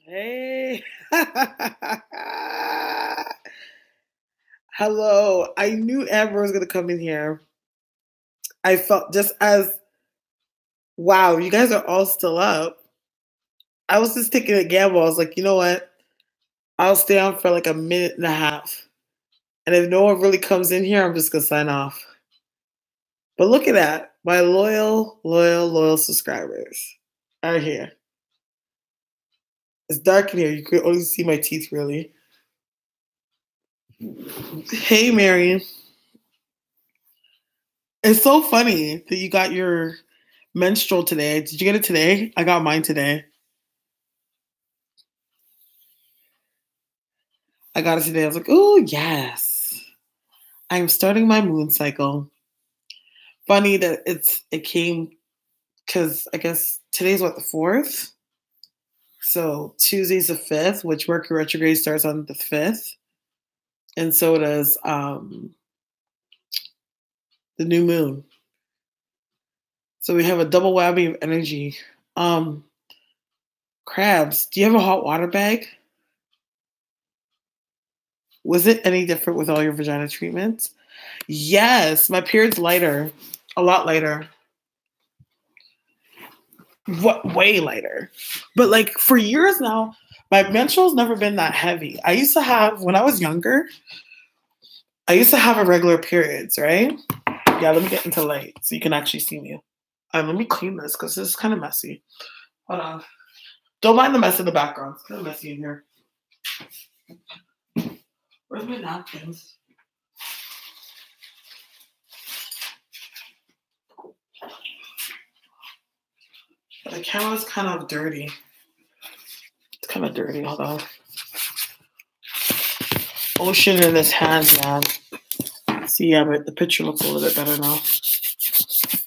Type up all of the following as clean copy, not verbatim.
Hey. Hello. I knew Amber was going to come in here. I felt just as, wow, you guys are all still up. I was just taking a gamble. I was like, you know what? I'll stay on for like a minute and a half. And if no one really comes in here, I'm just going to sign off. But look at that. My loyal subscribers are here. It's dark in here. You could only see my teeth, really. Hey, Marion. It's so funny that you got your menstrual today. Did you get it today? I got mine today. I got it today. I was like, oh, yes. I'm starting my moon cycle. Funny that it came because I guess today's what, the 4th? So Tuesday's the 5th, which Mercury retrograde starts on the 5th. And so does the new moon. So we have a double whammy of energy. Crabs, do you have a hot water bag? Was it any different with all your vagina treatments? Yes, my period's lighter, a lot lighter. What, way lighter. But like for years now, my menstrual's never been that heavy. I used to have, when I was younger, I used to have irregular periods, right? Yeah, let me get into light so you can actually see me. Let me clean this because this is kind of messy. Hold on. Don't mind the mess in the background. It's kind of messy in here. Where's my napkins? The camera's kind of dirty. It's kind of dirty. Hold on. Ocean in his hands, man. See, yeah, but the picture looks a little bit better now.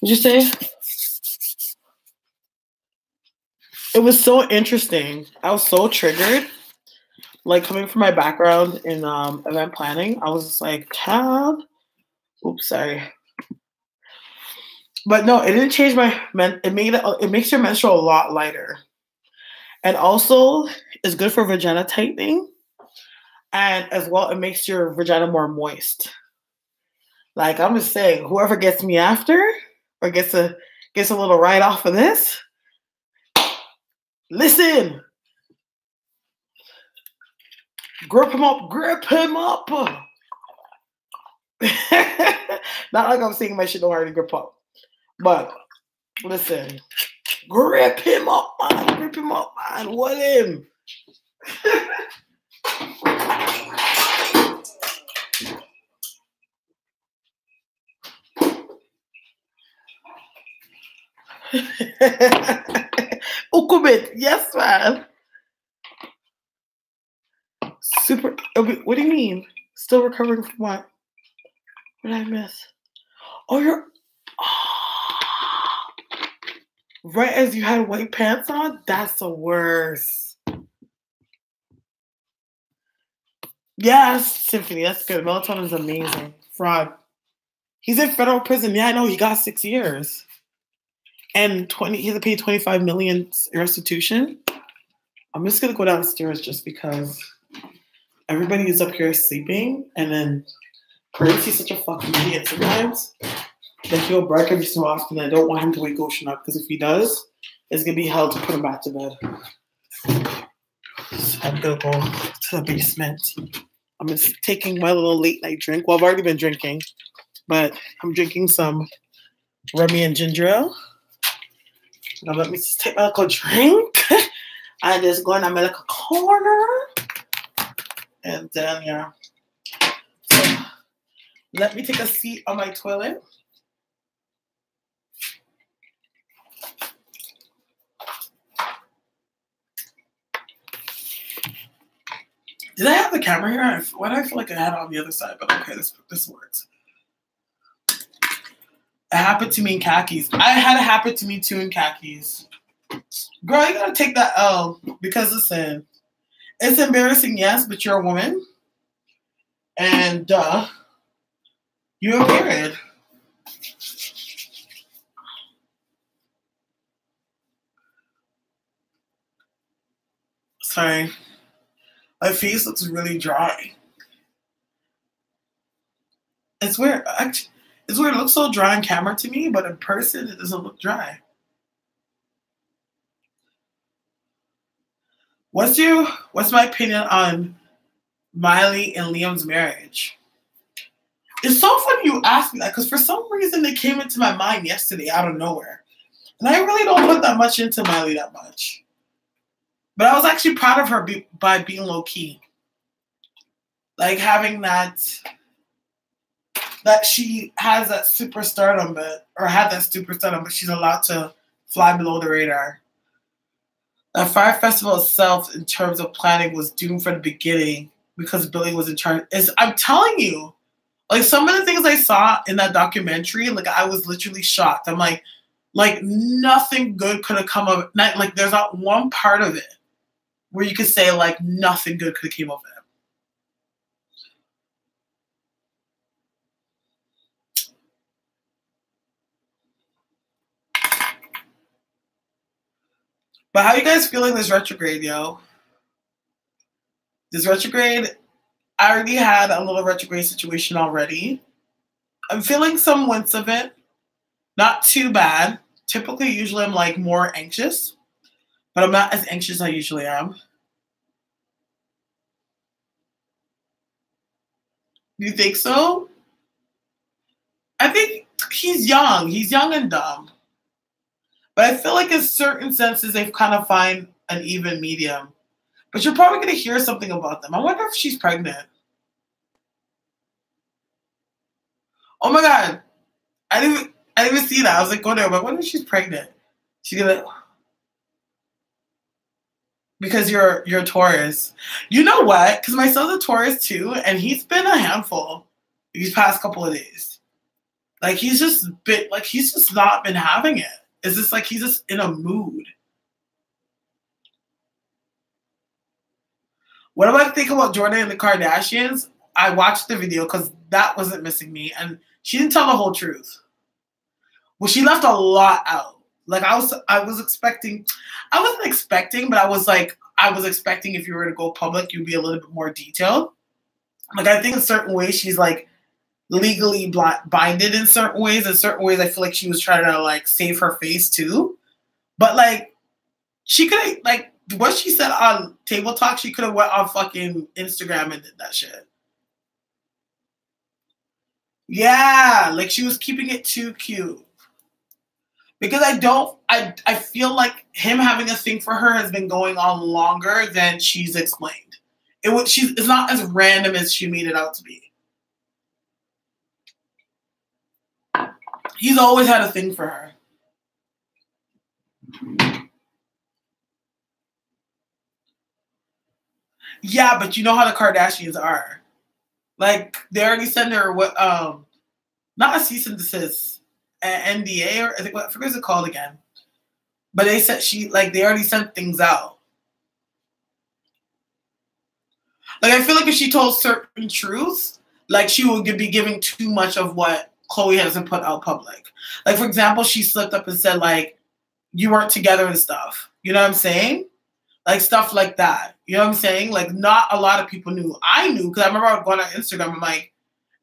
What'd you say? It was so interesting. I was so triggered. Like coming from my background in event planning, I was just like, tab. Oops, sorry. But no, it didn't change it makes your menstrual a lot lighter. And also it's good for vagina tightening. And as well, it makes your vagina more moist. Like I'm just saying, whoever gets me after or gets a little ride off of this, listen. Grip him up. Not like I'm saying my shit don't already grip up. But listen, grip him up, man. What him? Ukubit, yes, man. Super. What do you mean? Still recovering from what? What did I miss? Oh, you're. Oh, right as you had white pants on? That's the worst. Yes, Symphony. That's good. Melatonin is amazing. Fraud. He's in federal prison. Yeah, I know. He got 6 years. And he had to pay $25 million restitution. I'm just gonna go downstairs just because everybody is up here sleeping, and then Currency's such a fucking idiot sometimes that he'll bark every so often. I don't want him to wake Ocean up because if he does, it's gonna be hell to put him back to bed. So I'm gonna go to the basement. I'm just taking my little late night drink. Well, I've already been drinking, but I'm drinking some Remy and ginger ale. Now let me just take my little drink. I just go in my little corner. And then, yeah. So, let me take a seat on my toilet. Did I have the camera here? Why do I feel like I had it on the other side? But okay, this works. It happened to me in khakis. I had it happen to me too in khakis. Girl, you gotta take that L because listen, it's embarrassing, yes, but you're a woman. And you're a period. Sorry. My face looks really dry. It's weird. It's weird. It looks so dry on camera to me, but in person, it doesn't look dry. What's my opinion on Miley and Liam's marriage? It's so funny you asked me that because for some reason they came into my mind yesterday out of nowhere. And I really don't put that much into Miley that much. But I was actually proud of her by being low-key. Like having that she has that superstardom, but she's allowed to fly below the radar. The Fire Festival itself, in terms of planning, was doomed from the beginning because Billy was in charge. I'm telling you, like some of the things I saw in that documentary, like I was literally shocked. I'm like nothing good could have come of it. Like there's not one part of it where you could say like nothing good could have came of it. But how you guys feeling this retrograde, yo? This retrograde, I already had a little retrograde situation already. I'm feeling some winds of it. Not too bad. Typically, usually I'm like more anxious. But I'm not as anxious as I usually am. You think so? I think he's young. He's young and dumb. But I feel like in certain senses, they've kind of find an even medium. But you're probably going to hear something about them. I wonder if she's pregnant. Oh my God. I didn't even see that. I was like, going there. But what if she's pregnant? She's going to... Because you're a Taurus. You know what? Because my son's a Taurus too. And he's been a handful these past couple of days. Like, he's just not been having it. It's just like he's just in a mood. What do I think about Jordan and the Kardashians? I watched the video because that wasn't missing me. And she didn't tell the whole truth. Well, she left a lot out. Like I wasn't expecting, but I was expecting if you were to go public, you'd be a little bit more detailed. Like I think in certain ways she's like legally binded in certain ways. In certain ways, I feel like she was trying to like save her face too. But like she could like what she said on Table Talk, she could have went on fucking Instagram and did that shit. Yeah, like she was keeping it too cute. Because I feel like him having a thing for her has been going on longer than she's explained. It's not as random as she made it out to be. He's always had a thing for her. Yeah, but you know how the Kardashians are. Like they already sent her not a cease and desist. NDA or I forget what it's called again. But they said they already sent things out. Like I feel like if she told certain truths, like she would be giving too much of what Khloe hasn't put out public. Like for example, she slipped up and said like you weren't together and stuff. You know what I'm saying? Like stuff like that. You know what I'm saying? Like not a lot of people knew. I knew because I remember I was going on Instagram. I'm like,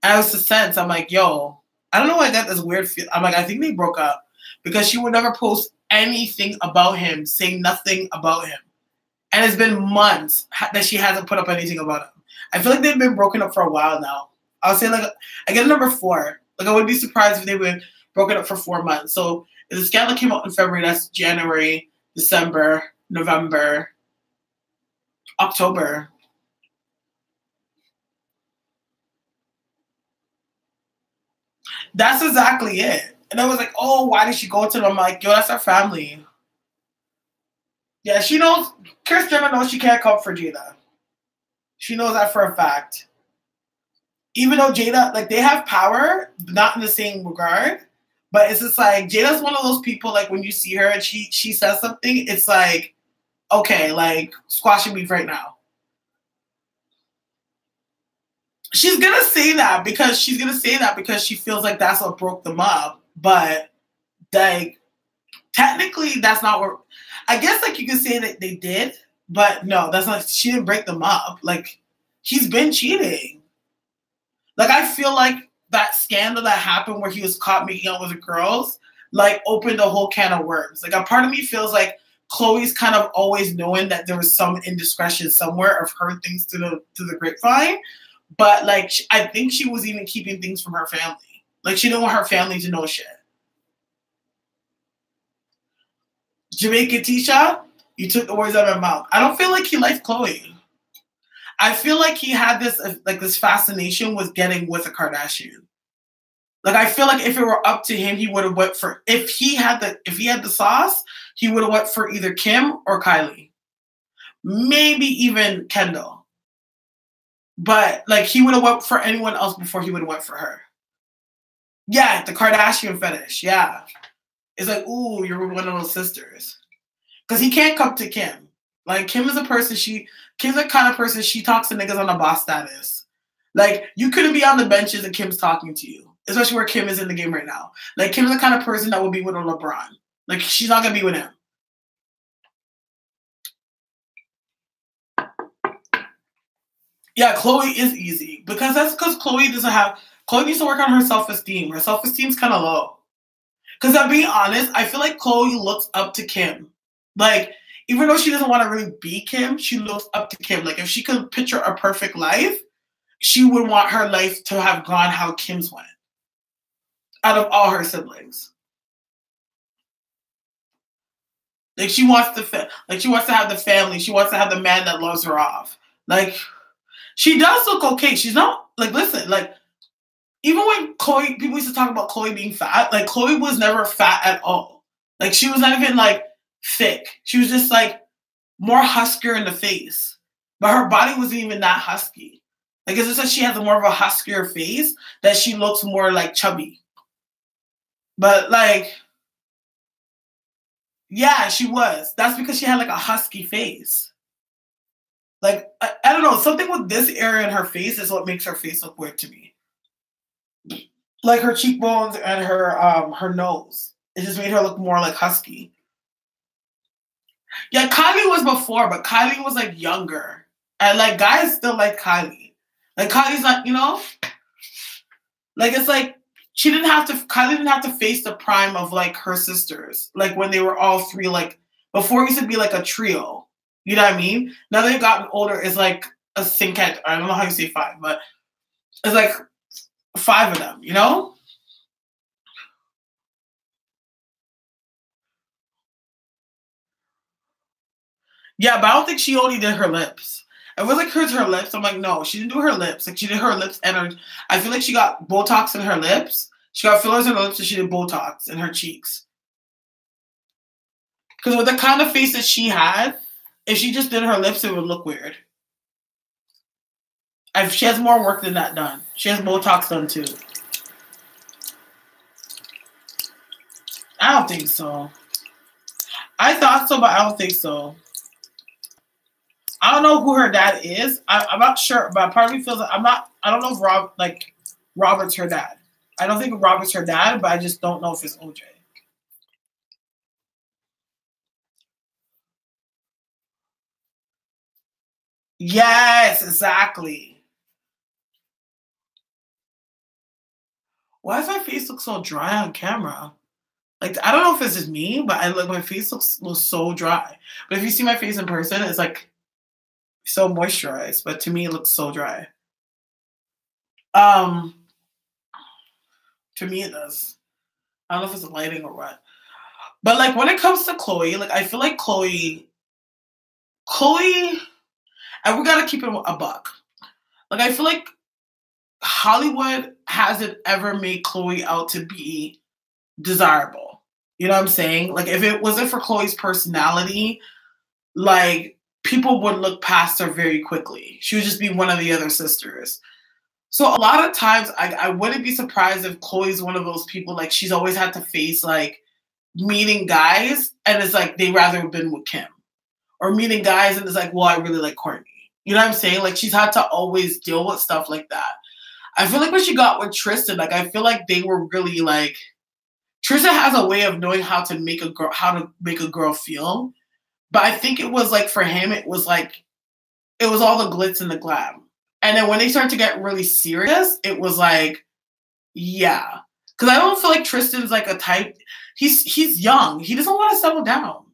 and I was the sense. I'm like, yo. I don't know why I got this weird feel. I'm like, I think they broke up because she would never post anything about him, say nothing about him. And it's been months that she hasn't put up anything about him. I feel like they've been broken up for a while now. I'll say like, I get number 4. Like I would be surprised if they were broken up for 4 months. So if the scandal came out in February, that's January, December, November, October. That's exactly it. And I was like, oh, why did she go to them? I'm like, yo, that's our family. Yeah, she knows. Kris Jenner knows she can't come for Jada. She knows that for a fact. Even though Jada, like, they have power, not in the same regard. But it's just like, Jada's one of those people, like, when you see her and she says something, it's like, okay, like, squashing beef right now. She's going to say that because she feels like that's what broke them up. But, like, technically, that's not what... I guess, like, you could say that they did. But no, that's not, she didn't break them up. Like, he's been cheating. Like, I feel like that scandal that happened where he was caught making out with the girls, like, opened a whole can of worms. Like, a part of me feels like Khloe's kind of always knowing that there was some indiscretion somewhere of her things to the grapevine. But, like, I think she was even keeping things from her family. Like, she didn't want her family to know shit. Jamaica Tisha, you took the words out of my mouth. I don't feel like he liked Khloe. I feel like he had this fascination with getting with a Kardashian. Like, I feel like if it were up to him, he would have went for, if he had the sauce, he would have went for either Kim or Kylie. Maybe even Kendall. But, like, he would have went for anyone else before he would have went for her. Yeah, the Kardashian fetish, yeah. It's like, ooh, you're one of those sisters. Because he can't come to Kim. Like, Kim's the kind of person, she talks to niggas on a boss status. Like, you couldn't be on the benches and Kim's talking to you. Especially where Kim is in the game right now. Like, Kim's the kind of person that would be with a LeBron. Like, she's not going to be with him. Yeah, Khloe is easy. Because Khloe needs to work on her self-esteem. Her self-esteem's kind of low. Because I'm being honest, I feel like Khloe looks up to Kim. Like, even though she doesn't want to really be Kim, she looks up to Kim. Like, if she could picture a perfect life, she would want her life to have gone how Kim's went. Out of all her siblings. Like, she wants to have the family. She wants to have the man that loves her off. Like, she does look okay. She's not, like, listen, like, even when Khloe, people used to talk about Khloe being fat, like, Khloe was never fat at all. Like, she was not even, like, thick. She was just, like, more huskier in the face. But her body wasn't even that husky. Like, it's just that she has more of a huskier face that she looks more, like, chubby. But, like, yeah, she was. That's because she had, like, a husky face. Like, I don't know. Something with this area in her face is what makes her face look weird to me. Like, her cheekbones and her nose. It just made her look more, like, husky. Yeah, Kylie was before, but Kylie was, like, younger. And, like, guys still like Kylie. Like, Kylie's not, you know? Like, it's like, Kylie didn't have to face the prime of, like, her sisters. Like, when they were all three, like, before it used to be, like, a trio. You know what I mean? Now they've gotten older, it's like a synchet. I don't know how you say five, but it's like 5 of them, you know? Yeah, but I don't think she only did her lips. It was like her lips. I'm like, no, she didn't do her lips. Like, she did her lips and her, I feel like she got Botox in her lips. She got fillers in her lips and she did Botox in her cheeks. Because with the kind of face that she had, if she just did her lips, it would look weird. She has more work than that done. She has Botox done too. I don't think so. I thought so, but I don't think so. I don't know who her dad is. I'm not sure, but part of me feels like I don't know if Robert's her dad. I don't think Robert's her dad, but I just don't know if it's OJ. Yes, exactly. Why does my face look so dry on camera? Like, I don't know if it's just me, but my face looks so dry. But if you see my face in person, it's like so moisturized. But to me, it looks so dry. To me, it does. I don't know if it's lighting or what. But, like, when it comes to Khloe, like, I feel like Khloe, and we gotta keep it a buck. Like, I feel like Hollywood hasn't ever made Khloe out to be desirable. You know what I'm saying? Like, if it wasn't for Khloe's personality, like, people would look past her very quickly. She would just be one of the other sisters. So a lot of times, I wouldn't be surprised if Khloe's one of those people, like, she's always had to face, like, meeting guys, and it's like, they'd rather have been with Kim. Or meeting guys, and it's like, well, I really like Courtney. You know what I'm saying? Like, she's had to always deal with stuff like that. I feel like when she got with Tristan, like, I feel like they were really, like, Tristan has a way of knowing how to make a girl feel. But I think it was like for him, it was all the glitz and the glam. And then when they started to get really serious, it was like, yeah. Because I don't feel like Tristan's like a type. He's young. He doesn't want to settle down.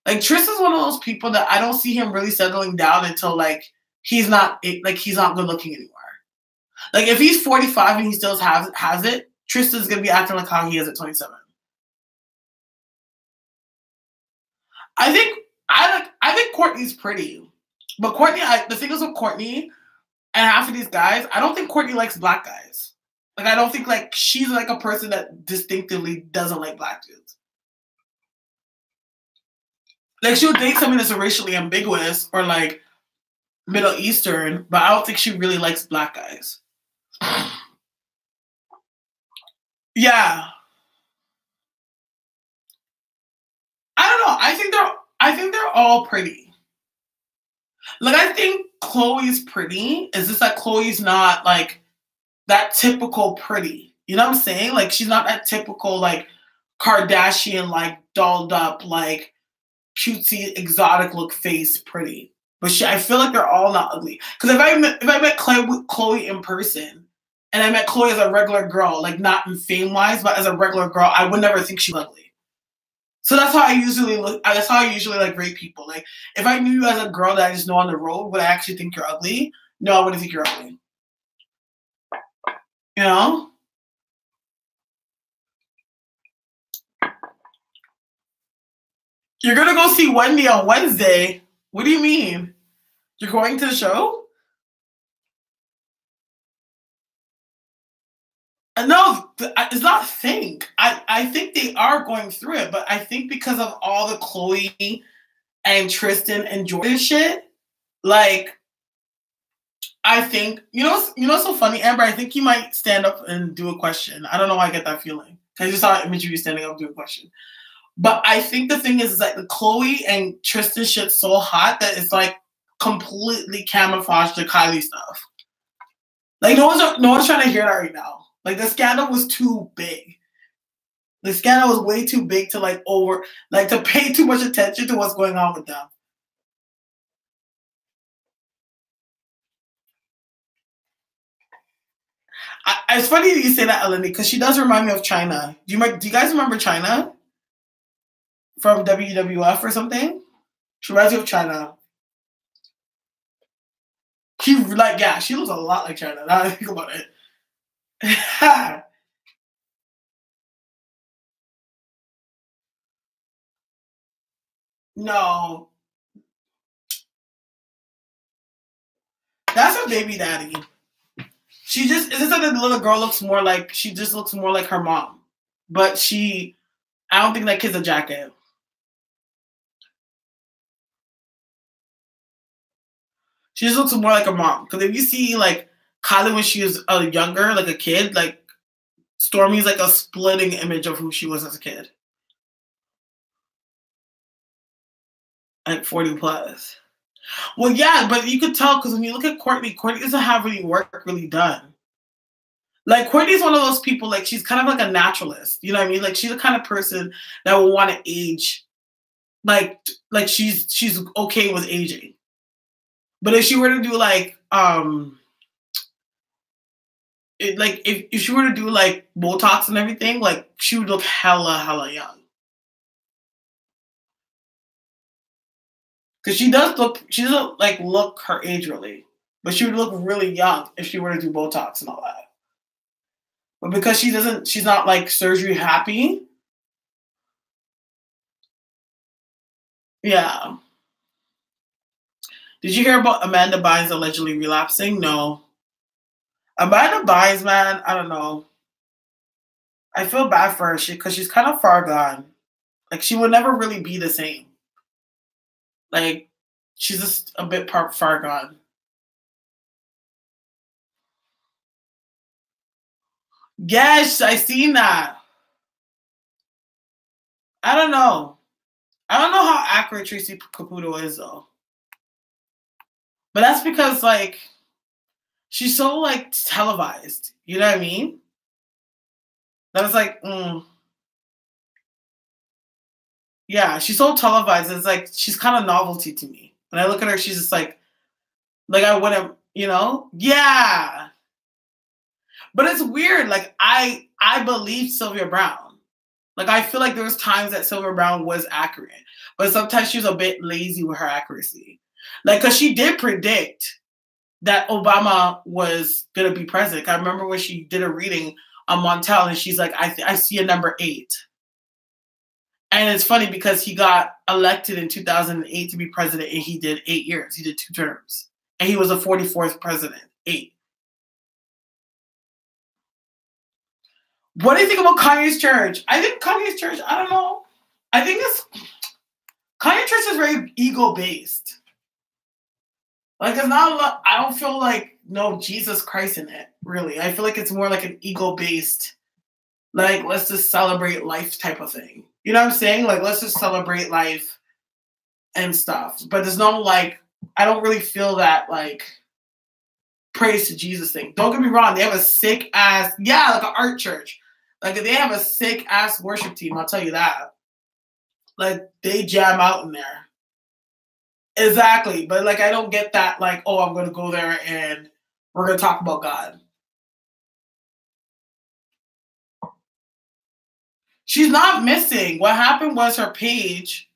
Like Tristan's one of those people that I don't see him really settling down until like he's not good looking anymore. Like if he's 45 and he still has it, Tristan's gonna be acting like how he is at 27. I think Courtney's pretty, but the thing is with Courtney and half of these guys, I don't think Courtney likes black guys. Like I don't think like she's like a person that distinctively doesn't like black dudes. Like she'll date something that's racially ambiguous or like Middle Eastern, but I don't think she really likes black guys. Yeah. I don't know. I think they're all pretty. Like I think Chloe's pretty. It's just that Chloe's not like that typical pretty. You know what I'm saying? Like she's not that typical like Kardashian like dolled up like cutesy exotic look face pretty. But I feel like they're all not ugly. Because if I met Chloe in person and I met Chloe as a regular girl, like not in fame wise, but as a regular girl, I would never think she was ugly. So that's how I usually look. That's how I usually like rate people. Like if I knew you as a girl that I just know on the road, would I actually think you're ugly? No, I wouldn't think you're ugly. You know? You're gonna go see Wendy on Wednesday. What do you mean? You're going to the show? No, it's not think. I think they are going through it, but I think because of all the Chloe and Tristan and Jordan shit, like I think you know what's so funny, Amber. I think you might stand up and do a question. I don't know why I get that feeling. I just saw an image of you standing up doing a question. But I think the thing is like the Chloe and Tristan shit's so hot that it's like completely camouflaged the Kylie stuff. Like no one's trying to hear that right now. Like the scandal was too big. The scandal was way too big to to pay too much attention to what's going on with them. It's funny that you say that, Eleni, because she does remind me of China. Do you guys remember China from WWF or something? She reminds me of China. She looks a lot like China. Now I think about it. No, that's her baby daddy. It's just that the little girl looks more like her mom, but I don't think that kid's a jacket. She just looks more like her mom. Because if you see like Kylie when she was younger, like a kid, like Stormy's like a splitting image of who she was as a kid. Like 40 plus. Well, yeah, but you could tell because when you look at Courtney doesn't have any work really done. Like Courtney's one of those people, like she's kind of like a naturalist. You know what I mean? Like she's the kind of person that will want to age. Like she's okay with aging. But if she were to do if she were to do like Botox and everything, like she would look hella young. Because she doesn't like look her age really. But she would look really young if she were to do Botox and all that. But because she's not like surgery happy. Yeah. Did you hear about Amanda Bynes allegedly relapsing? No. Amanda Bynes, man, I don't know. I feel bad for her because she's kind of far gone. Like she would never really be the same. Like she's just a bit far gone. Yes, I seen that. I don't know. I don't know how accurate Tracy Caputo is though. But that's because like she's so like televised. You know what I mean? That was like, Yeah, she's so televised. It's like she's kind of novelty to me. When I look at her, she's just like I wouldn't, Yeah. But it's weird. Like I believe Sylvia Brown. Like I feel like there was times that Sylvia Brown was accurate, but sometimes she was a bit lazy with her accuracy. Like, cause she did predict that Obama was gonna be president. I remember when she did a reading on Montel, and she's like, I see a number 8. And it's funny because he got elected in 2008 to be president, and he did 8 years. He did 2 terms, and he was the 44th president. 8. What do you think about Kanye's church? I think Kanye's church, I don't know. I think Kanye's church is very ego-based. Like, it's not a lot, I don't feel like no Jesus Christ in it, really. I feel like it's more like an ego-based, like, let's just celebrate life type of thing. You know what I'm saying? Like, let's just celebrate life and stuff. But there's no, like, I don't really feel that, like, praise to Jesus thing. Don't get me wrong. They have a sick ass, like an art church. Like, they have a sick ass worship team. I'll tell you that. Like, they jam out in there. Exactly. But, like, I don't get that, like, oh, I'm going to go there and we're going to talk about God. She's not missing. What happened was her page,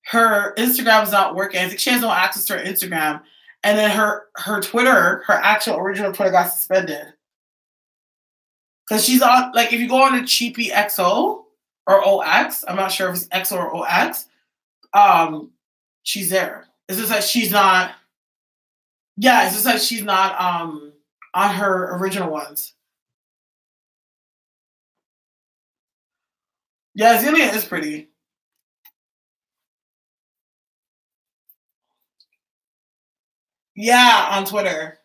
her Instagram is not working. I think she has no access to her Instagram. And then her Twitter, her actual original Twitter got suspended. Because she's on, like, if you go on to Cheapy XO or OX, I'm not sure if it's XO or OX, she's there. It's just that she's not, it's just that she's not on her original ones. Yeah, Azealia is pretty. Yeah, on Twitter.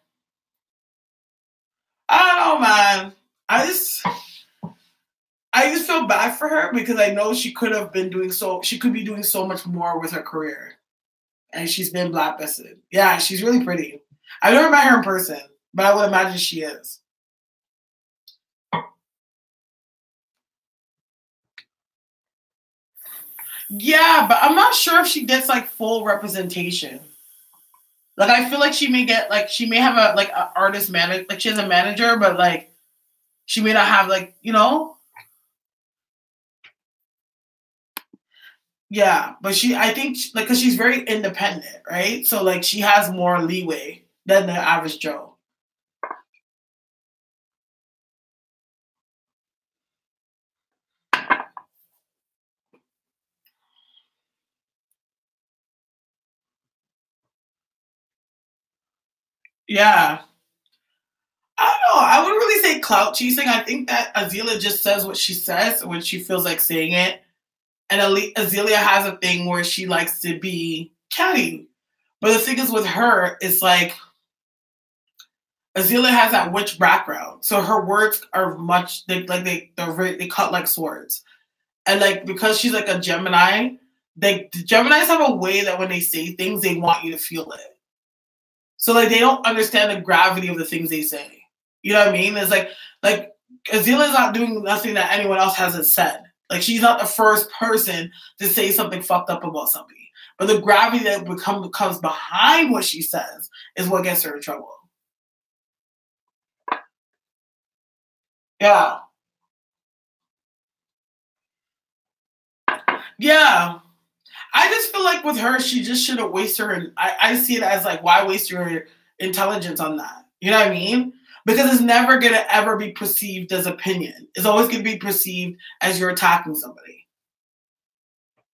I don't know, man. I just feel bad for her because I know she could be doing so much more with her career. And she's been blacklisted. Yeah, she's really pretty. I've never met her in person, but I would imagine she is. Yeah, but I'm not sure if she gets like full representation. Like, I feel like she may get, like, she may have an artist manager, like, she has a manager, but, like, she may not have, like, Yeah, but I think, like, because she's very independent, right? So, like, she has more leeway than the average Joe. Yeah. I don't know. I wouldn't really say clout chasing. I think that Azealia just says what she says when she feels like saying it. And Azealia has a thing where she likes to be catty. But the thing is with her, it's like Azealia has that witch background. So her words are much, they cut like swords. And like, because she's like a Gemini, the Geminis have a way that when they say things, they want you to feel it. So like, they don't understand the gravity of the things they say. You know what I mean? It's like Azelia's not doing nothing that anyone else hasn't said. Like, she's not the first person to say something fucked up about somebody. But the gravity that comes behind what she says is what gets her in trouble. Yeah. Yeah. I just feel like with her, she just shouldn't waste her. I see it as like, why waste your intelligence on that? You know what I mean? Because it's never going to ever be perceived as opinion. It's always going to be perceived as you're attacking somebody.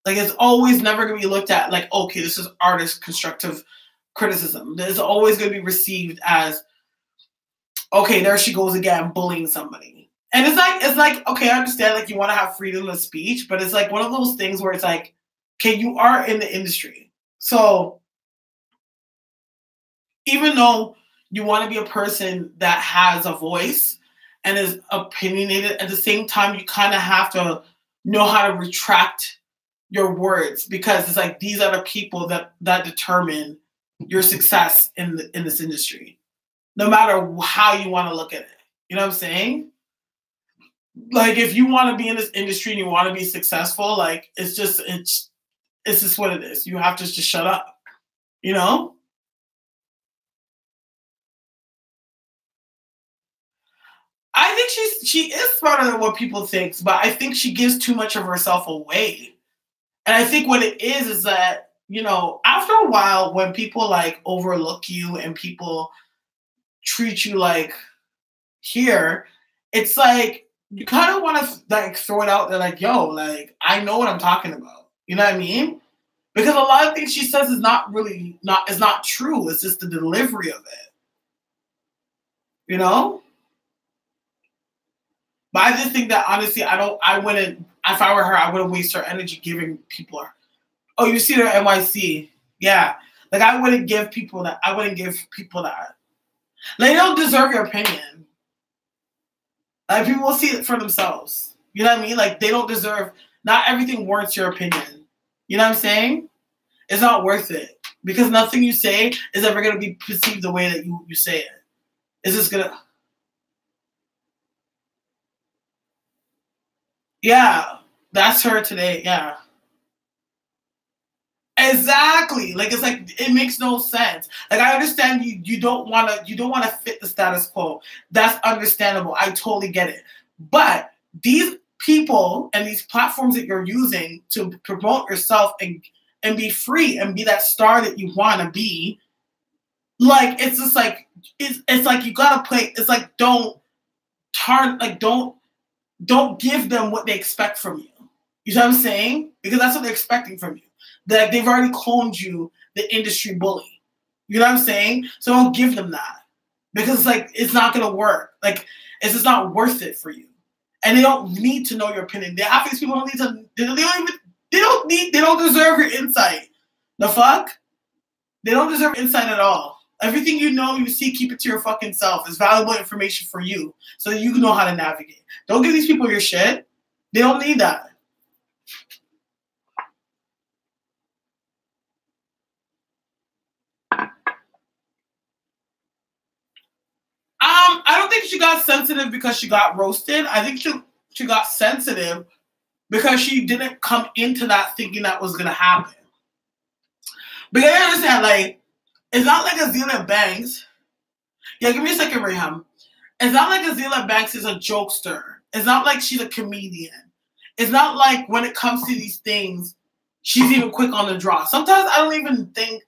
Like, it's always never going to be looked at like, okay, this is artist constructive criticism. It's always going to be received as, okay, there she goes again, bullying somebody. And it's like, okay, I understand, like, you want to have freedom of speech, but it's like one of those things where it's like, okay, you are in the industry. So even though you want to be a person that has a voice and is opinionated, at the same time, you kind of have to know how to retract your words, because it's like, these are the people that determine your success in this industry, no matter how you want to look at it. You know what I'm saying? Like, if you want to be in this industry and you want to be successful, like, it's just what it is. You have to just shut up, you know? I think she is smarter than what people think, but I think she gives too much of herself away. And I think what it is that, you know, after a while, when people like overlook you and people treat you like here, it's like you kind of want to like throw it out there, like, yo, like, I know what I'm talking about. You know what I mean? Because a lot of things she says is not true. It's just the delivery of it. You know? But I just think that honestly, I wouldn't, if I were her, I wouldn't waste her energy giving people her. Oh, you see her NYC. Yeah. Like, I wouldn't give people that. I wouldn't give people that. Like, they don't deserve your opinion. Like, people will see it for themselves. You know what I mean? Like, they don't deserve, not everything warrants your opinion. You know what I'm saying? It's not worth it. Because nothing you say is ever going to be perceived the way that you say it. It's just going to... Yeah. That's her today. Yeah. Exactly. Like, it's like, it makes no sense. Like, I understand you don't want to fit the status quo. That's understandable. I totally get it. But these people and these platforms that you're using to promote yourself and be free and be that star that you want to be, like, it's just like, it's like you gotta play. It's like, don't give them what they expect from you. You know what I'm saying? Because that's what they're expecting from you. That they've already cloned you, the industry bully. You know what I'm saying? So don't give them that. Because it's like, it's not going to work. Like, it's just not worth it for you. And they don't need to know your opinion. Half these people don't need to, they don't deserve your insight. The fuck? They don't deserve insight at all. Everything you know, you see, keep it to your fucking self. It's valuable information for you. So that you can know how to navigate. Don't give these people your shit. They don't need that. I don't think she got sensitive because she got roasted. I think she got sensitive because she didn't come into that thinking that was going to happen. Because I understand, like, it's not like Azealia Banks. Yeah, give me a second, Rayham. It's not like Azealia Banks is a jokester. It's not like she's a comedian. It's not like when it comes to these things, she's even quick on the draw. Sometimes I don't even think,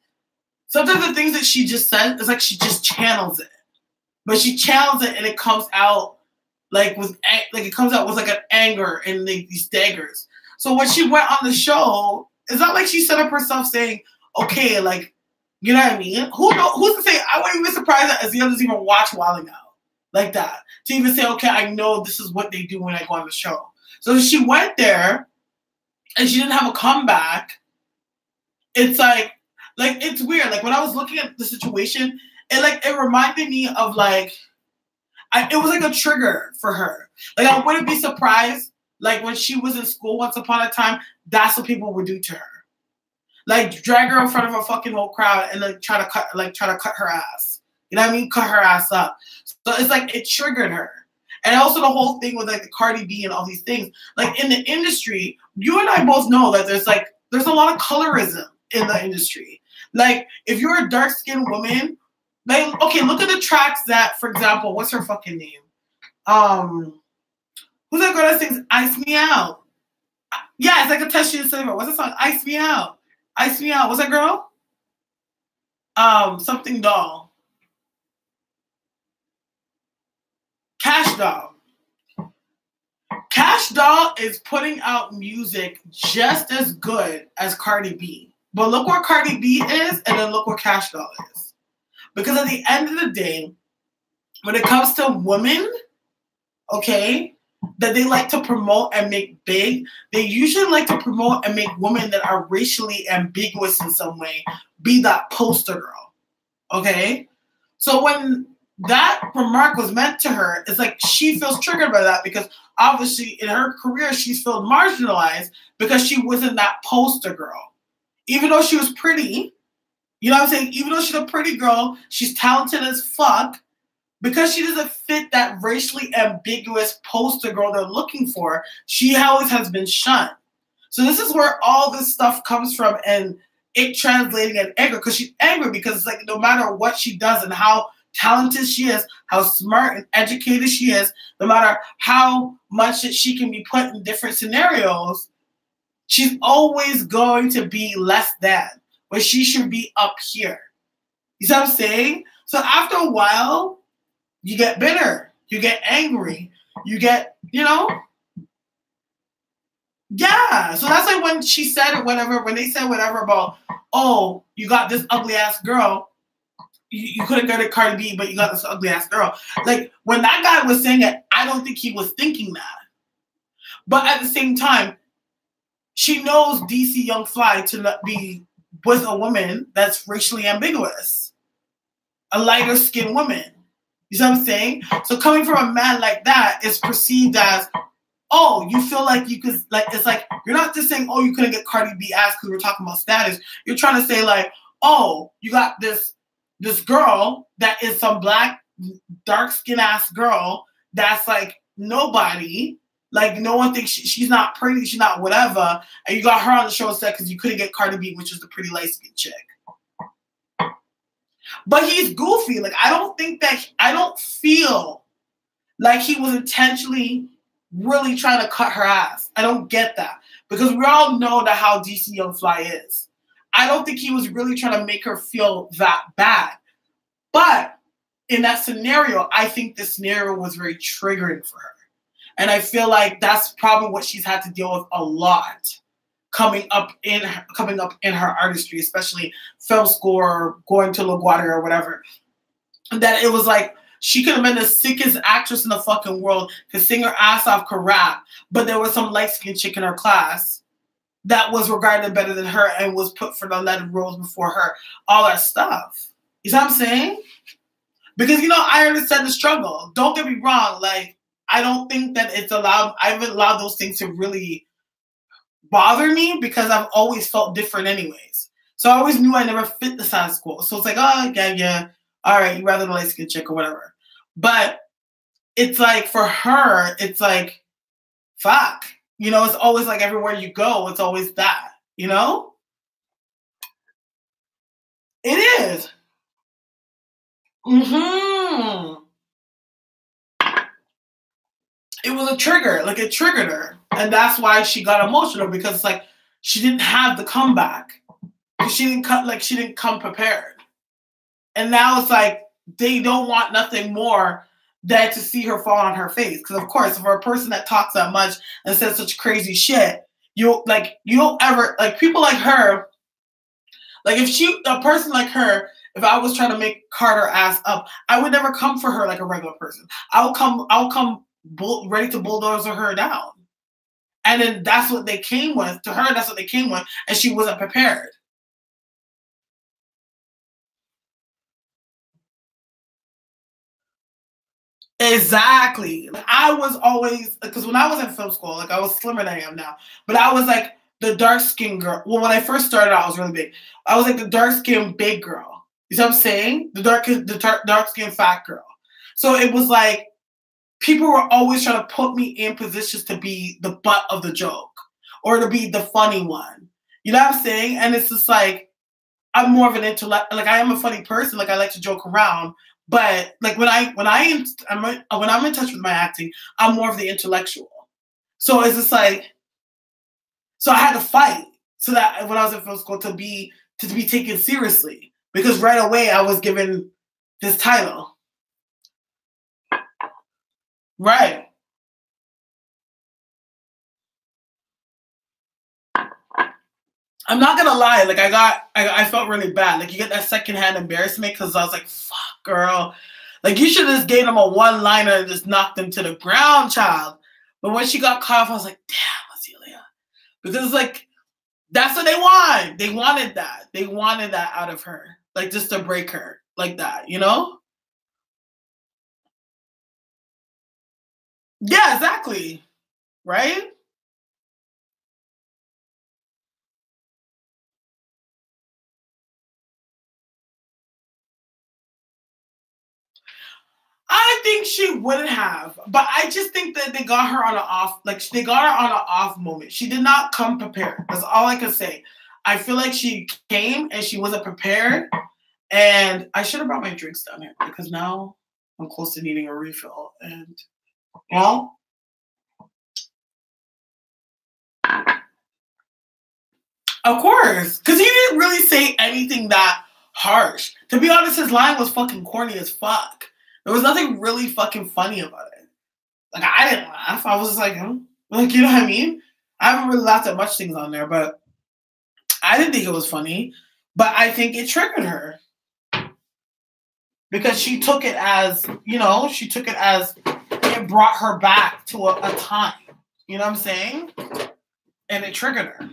sometimes the things that she just says, it's like she just channels it. But she channels it and it comes out like it comes out with like an anger and like these daggers. So when she went on the show, it's not like she set up herself saying, okay, like, you know what I mean? Who's to say? I wouldn't be surprised that Azealia doesn't even watch Wilding Out like that. To even say, okay, I know this is what they do when I go on the show. So she went there and she didn't have a comeback. It's like it's weird. Like, when I was looking at the situation, it reminded me of like, it was like a trigger for her. Like, I wouldn't be surprised, like, when she was in school once upon a time, that's what people would do to her. Like, drag her in front of a fucking whole crowd and like try to cut her ass. You know what I mean? Cut her ass up. So it's like, it triggered her. And also the whole thing with like the Cardi B and all these things. Like, in the industry, you and I both know that there's a lot of colorism in the industry. Like, if you're a dark-skinned woman, like, okay, look at the tracks that, for example, what's her fucking name? Who's that girl that sings Ice Me Out? Yeah, it's like a Kardashian and Jenner. What's the song? Ice Me Out. Ice Me Out. What's that girl? Something Doll. Cash Doll. Cash Doll is putting out music just as good as Cardi B. But look where Cardi B is, and then look where Cash Doll is. Because at the end of the day, when it comes to women, okay, that they like to promote and make big, they usually like to promote and make women that are racially ambiguous in some way be that poster girl, okay? So when that remark was meant to her, it's like she feels triggered by that because obviously in her career, she's felt marginalized because she wasn't that poster girl. Even though she was pretty, you know what I'm saying? Even though she's a pretty girl, she's talented as fuck, because she doesn't fit that racially ambiguous poster girl they're looking for, she always has been shunned. So this is where all this stuff comes from, and it translating in anger, because she's angry because it's like no matter what she does and how talented she is, how smart and educated she is, no matter how much that she can be put in different scenarios, she's always going to be less than, where she should be up here. You see what I'm saying? So after a while, you get bitter, you get angry, you get, yeah. So that's like when she said it, whatever, when they said whatever about, oh, you got this ugly ass girl, you couldn't get a Cardi B, but you got this ugly ass girl. Like when that guy was saying it, I don't think he was thinking that. But at the same time, she knows DC Young Fly to not be with a woman that's racially ambiguous, a lighter skinned woman. You see what I'm saying? So coming from a man like that is perceived as, oh, you feel like you could, like, it's like, you're not just saying, oh, you couldn't get Cardi B ass because we're talking about status. You're trying to say like, oh, you got this girl that is some black, dark skin ass girl that's like nobody. Like no one thinks she's not pretty, she's not whatever. And you got her on the show instead because you couldn't get Cardi B, which is the pretty light skinned chick. But he's goofy. Like I don't feel like he was intentionally really trying to cut her ass. I don't get that. Because we all know that how DC Young Fly is. I don't think he was really trying to make her feel that bad. But in that scenario, I think the scenario was very triggering for her. And I feel like that's probably what she's had to deal with a lot coming up in her artistry, especially film school or going to LaGuardia or whatever. That it was like she could have been the sickest actress in the fucking world, could sing her ass off, could rap, but there was some light-skinned chick in her class that was regarded better than her and was put for the lead roles before her. All that stuff. You see what I'm saying? Because, I understand the struggle. Don't get me wrong. Like, I don't think that it's allowed. I haven't allowed those things to really bother me because I've always felt different anyways. So I always knew I never fit the status quo. So it's like, oh, yeah. All right, you rather the light-skinned chick or whatever. But it's like, for her, it's like, fuck. It's always like everywhere you go, it's always that, It is. It was a trigger. Like, it triggered her. And that's why she got emotional, because it's like, she didn't have the comeback. She didn't come prepared. And now it's like, they don't want nothing more than to see her fall on her face. Because of course, for a person that talks that much and says such crazy shit, you don't ever, like, people like her, like a person like her, if I was trying to make Carter ass up, I would never come for her like a regular person. I'll come ready to bulldoze her down. And then that's what they came with. To her, that's what they came with. And she wasn't prepared. Exactly. I was always, because when I was in film school, like I was slimmer than I am now, but I was like the dark skinned girl. Well, when I first started out, I was really big. I was like the dark skinned big girl. You know what I'm saying? The dark skinned fat girl. So it was like people were always trying to put me in positions to be the butt of the joke or to be the funny one. You know what I'm saying? And it's just like, I'm more of an intellect. Like I am a funny person. Like I like to joke around. But like when I'm in touch with my acting, I'm more of the intellectual. So it's just like, so I had to fight so that when I was in film school to be taken seriously, because right away I was given this title. Right. I'm not gonna lie, like I felt really bad. Like you get that secondhand embarrassment because I was like, fuck, girl. Like you should have just gave them a one-liner and just knocked them to the ground, child. But when she got caught off, I was like, damn, Azealia. Because it's like, that's what they want. They wanted that. They wanted that out of her. Like just to break her like that, Yeah, exactly. Right? I think she would have, but I just think that they got her on an off, like they got her on an off moment. She did not come prepared. That's all I can say. I feel like she came and she wasn't prepared, and I should have brought my drinks down here because now I'm close to needing a refill. And well, of course, because he didn't really say anything that harsh. To be honest, his line was fucking corny as fuck. There was nothing really fucking funny about it. Like, I didn't laugh. I was just like, like, you know what I mean? I haven't really laughed at much things on there, but I didn't think it was funny. But I think it triggered her. Because she took it as, you know, she took it as it brought her back to a time. You know what I'm saying? And it triggered her.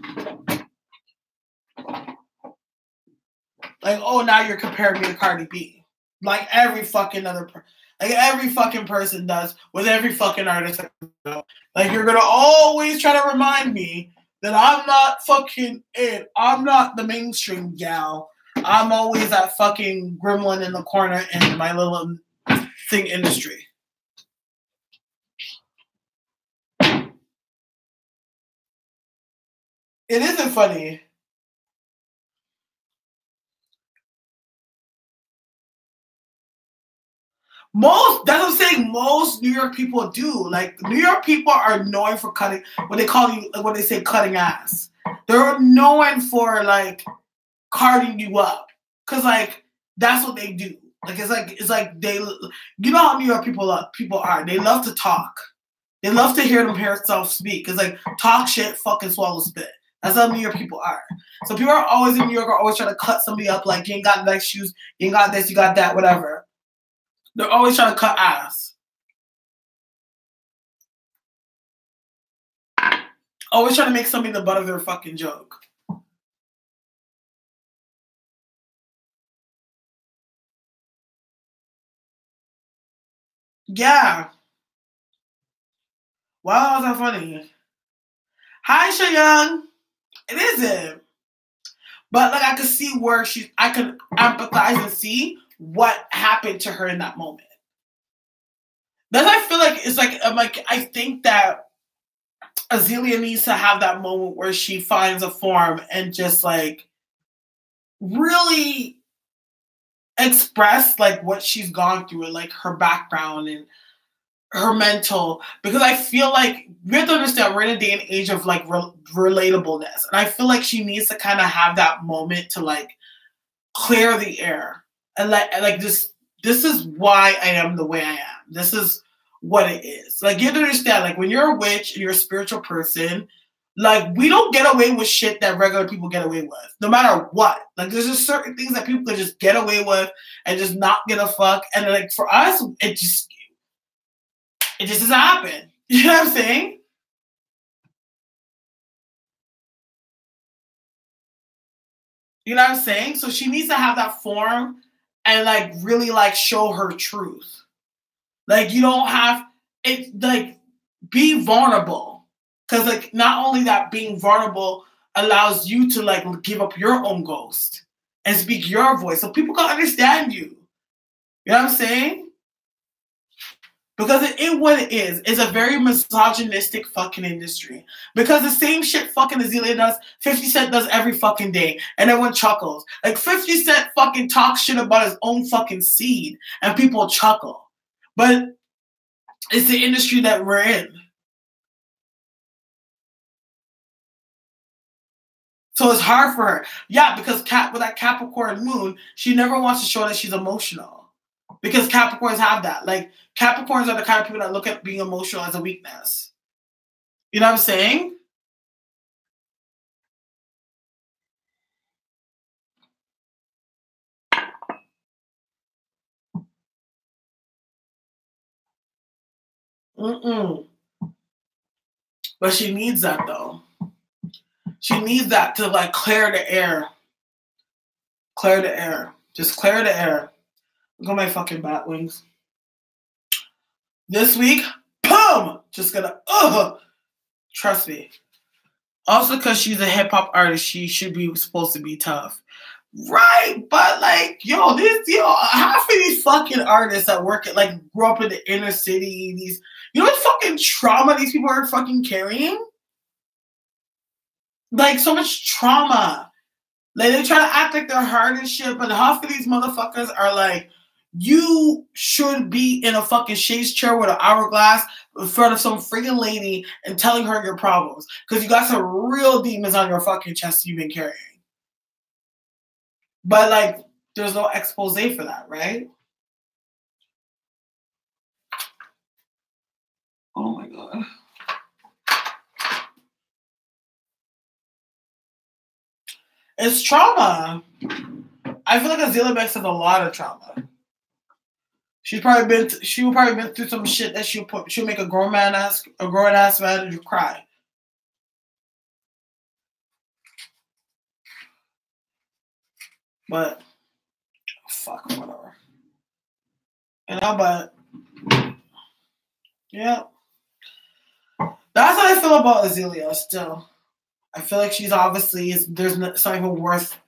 Like, oh, now you're comparing me to Cardi B. Like every fucking person does with every fucking artist. Like, you're gonna always try to remind me that I'm not fucking it. I'm not the mainstream gal. I'm always that fucking gremlin in the corner in my little thing industry. It isn't funny. That's what I'm saying. Most New York people do. Like, New York people are known for cutting, what they say cutting ass. They're known for, like, carding you up. Because, like, that's what they do. Like, it's like they, you know how New York people are. They love to talk. They love to hear themselves speak. Because, like, talk shit, fucking swallow spit. That's how New York people are. So people are always in New York are always trying to cut somebody up. Like, you ain't got nice shoes. You ain't got this. You got that. Whatever. They're always trying to cut ass. Always trying to make somebody the butt of their fucking joke. Yeah. Wow, was that funny? Hi, Shayoung. It isn't. But, like, I could see where I could empathize and see what happened to her in that moment. Then I feel like it's like, I think that Azealia needs to have that moment where she finds a form and just, like, really express, like, what she's gone through and, like, her background and her mental, because I feel like we have to understand we're in a day and age of, like, relatableness, and I feel like she needs to kind of have that moment to, like, clear the air and like this is why I am the way I am. This is what it is. Like, you have to understand, like, when you're a witch and you're a spiritual person, like, we don't get away with shit that regular people get away with, no matter what. Like, there's just certain things that people can just get away with and just not give a fuck. And, like, for us, it just doesn't happen. You know what I'm saying? You know what I'm saying? So she needs to have that form and, like, really, like, show her truth. Like, you don't have it, like, be vulnerable. Because, like, not only that, being vulnerable allows you to, like, give up your own ghost and speak your voice so people can understand you. You know what I'm saying? Because it is what it is. It's a very misogynistic fucking industry. Because the same shit fucking Azealia does, 50 Cent does every fucking day. And everyone chuckles. Like, 50 Cent fucking talks shit about his own fucking seed. And people chuckle. But it's the industry that we're in. So it's hard for her. Yeah, because with that Capricorn moon, she never wants to show that she's emotional. Because Capricorns have that. Like, Capricorns are the kind of people that look at being emotional as a weakness. You know what I'm saying? But she needs that, though. She needs that to, like, clear the air. Clear the air. Just clear the air. Look at my fucking bat wings. This week, boom! Just gonna, trust me. Also, because she's a hip-hop artist, she should be supposed to be tough. Right, but like, yo, half of these fucking artists that work at, like, grew up in the inner city, you know what fucking trauma these people are fucking carrying? Like, so much trauma. Like, they try to act like they're hard and shit, but half of these motherfuckers are like, you should be in a fucking chaise chair with an hourglass in front of some freaking lady and telling her your problems. Because you got some real demons on your fucking chest you've been carrying. But, like, there's no expose for that, right? Oh my God. It's trauma. I feel like Azealia Banks has a lot of trauma. She would probably been through some shit that she'll make a grown ass man cry. But fuck, whatever. You know, but yeah. That's how I feel about Azealia still. I feel like she's obviously there's not even worth.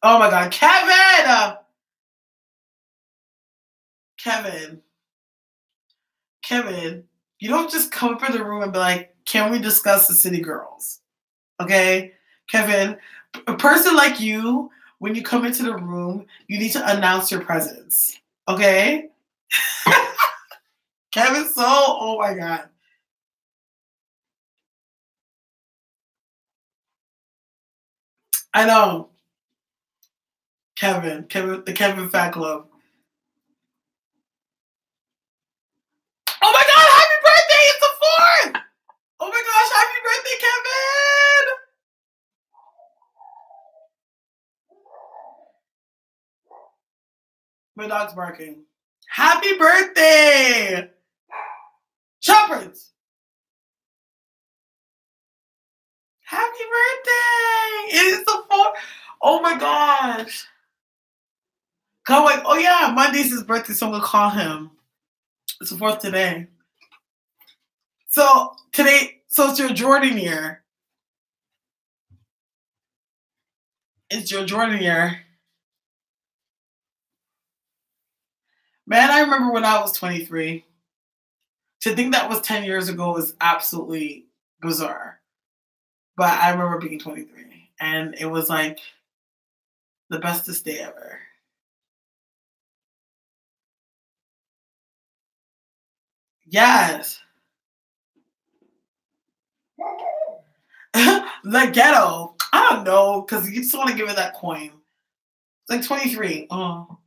Oh my God, Kevin, you don't just come up in the room and be like, "Can we discuss the City Girls?" Okay, Kevin, a person like you, when you come into the room, you need to announce your presence. Okay, Kevin's so. Oh my God. I know. Kevin, the Kevin Fat Club. Oh my God, happy birthday! It's the 4th! Oh my gosh, happy birthday, Kevin! My dog's barking. Happy birthday! Shepherds! Happy birthday! It's the 4th. Oh my gosh. Come like, oh yeah, Monday's his birthday, so I'm gonna call him. It's the 4th today. So it's your Jordan year. It's your Jordan year. Man, I remember when I was 23. To think that was 10 years ago is absolutely bizarre. But I remember being 23. And it was like the bestest day ever. Yes. The ghetto. I don't know, because you just want to give it that coin. It's like 23. Oh.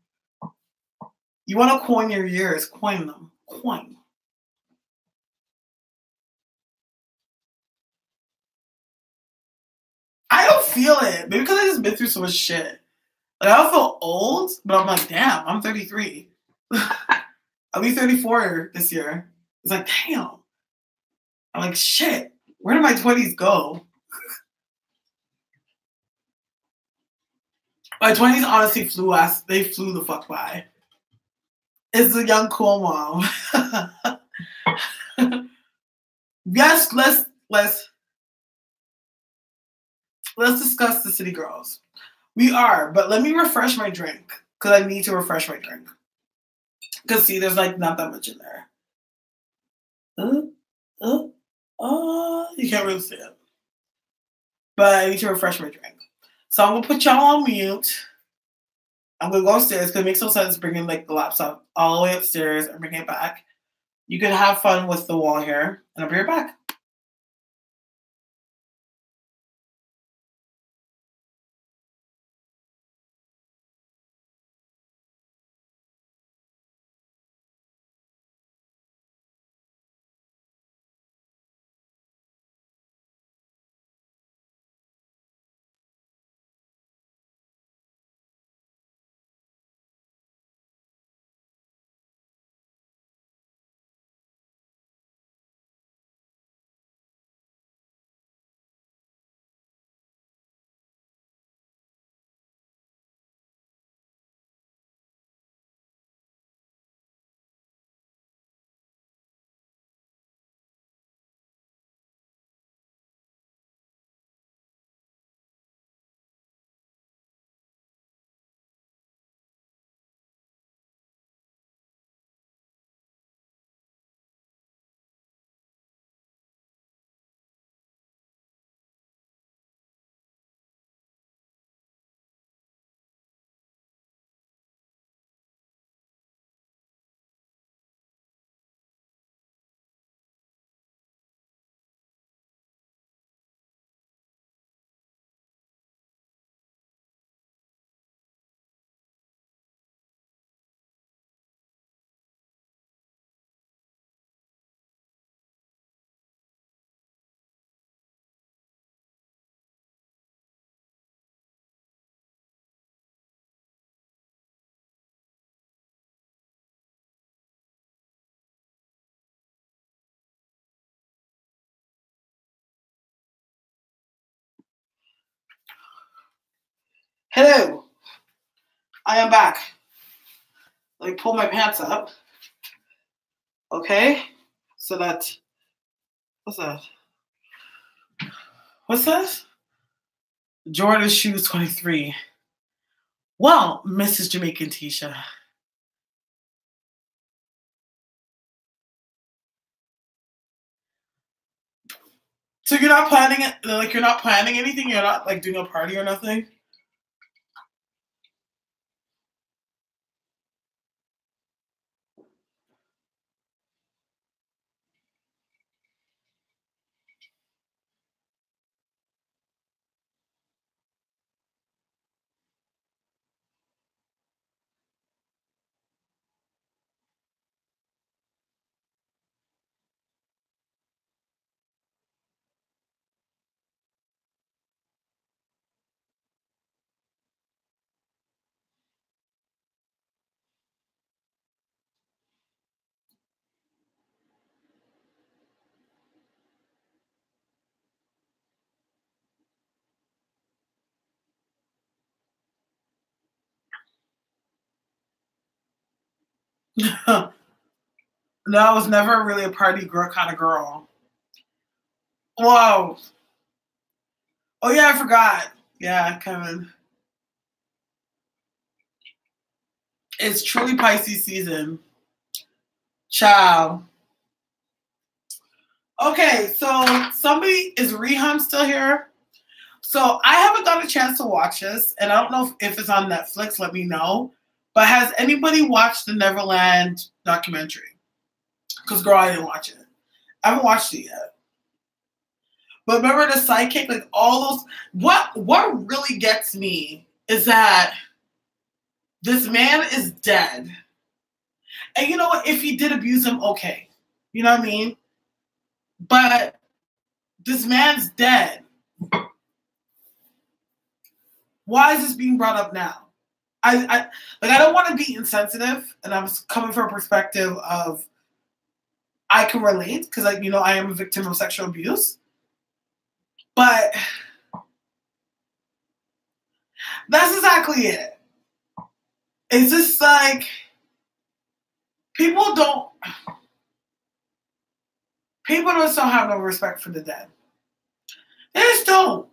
You want to coin your years. Coin them. Coin. I don't feel it. Maybe because I just been through so much shit. Like, I don't feel old, but I'm like, damn, I'm 33. I'll be 34 this year. It's like, damn. I'm like, shit. Where did my 20s go? My 20s honestly they flew the fuck by. It's a young cool mom. Yes, let's discuss the City Girls. We are, but let me refresh my drink because I need to refresh my drink. Because see, there's like not that much in there. You can't really see it. But I need to refresh my drink. So I'm gonna put y'all on mute. I'm gonna go upstairs because it makes no sense bringing like the laptop all the way upstairs and bringing it back. You can have fun with the wall here, and I'll be right back. Hello. I am back. Let me pull my pants up. Okay. So that, what's that? What's that? Jordan Shoes 23. Well, Mrs. Jamaican Tisha. So you're not planning it, like you're not planning anything? You're not like doing a party or nothing? No, I was never really a party girl kind of girl. Whoa. Oh yeah, I forgot. Yeah, Kevin. It's truly Pisces season. Ciao. Okay, so somebody is Reham still here? So I haven't got a chance to watch this, and I don't know if it's on Netflix. Let me know. But has anybody watched the Neverland documentary? Because girl, I didn't watch it. I haven't watched it yet. But remember the sidekick, like all those. What really gets me is that this man is dead, and you know what? If he did abuse him, okay, you know what I mean. But this man's dead. Why is this being brought up now? I don't want to be insensitive, and I'm coming from a perspective of I can relate because I am a victim of sexual abuse. But that's exactly it. It's just like people don't still have no respect for the dead. They just don't.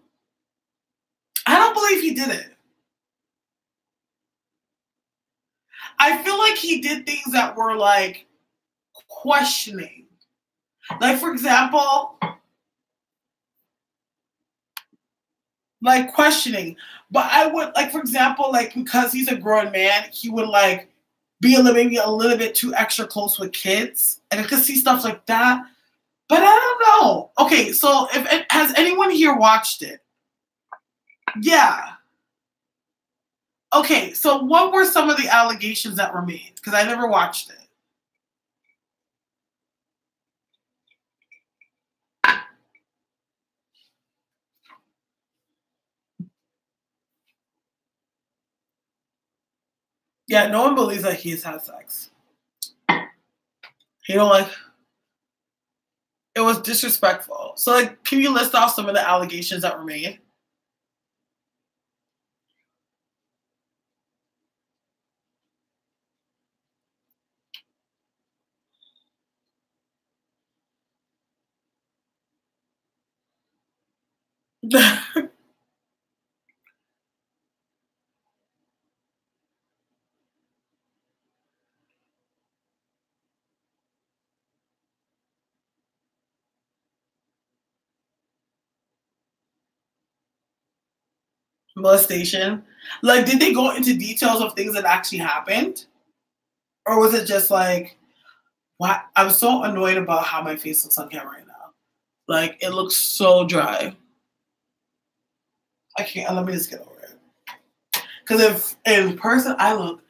I don't believe he did it. I feel like he did things that were like questioning. Like, for example, like questioning. But I would, like, for example, like, because he's a grown man, he would like be maybe a little bit too extra close with kids. And I could see stuff like that. But I don't know. Okay, so has anyone here watched it? Yeah. Okay, so what were some of the allegations that were made? Because I never watched it. Yeah, no one believes that he's had sex. Like, it was disrespectful. So, like, can you list off some of the allegations that were made? Molestation. Like, did they go into details of things that actually happened? Or was it just like, what? I'm so annoyed about how my face looks on camera right now. Like, it looks so dry. I can't, let me just get over it. Because if in person, I look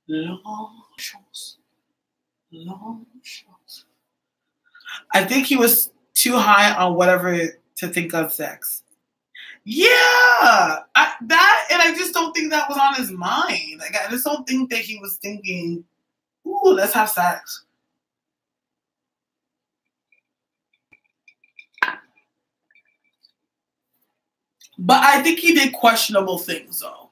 long shorts. I think he was too high on whatever to think of sex. Yeah, and I just don't think that was on his mind. Like, I just don't think that he was thinking, "Ooh, let's have sex." But I think he did questionable things, though.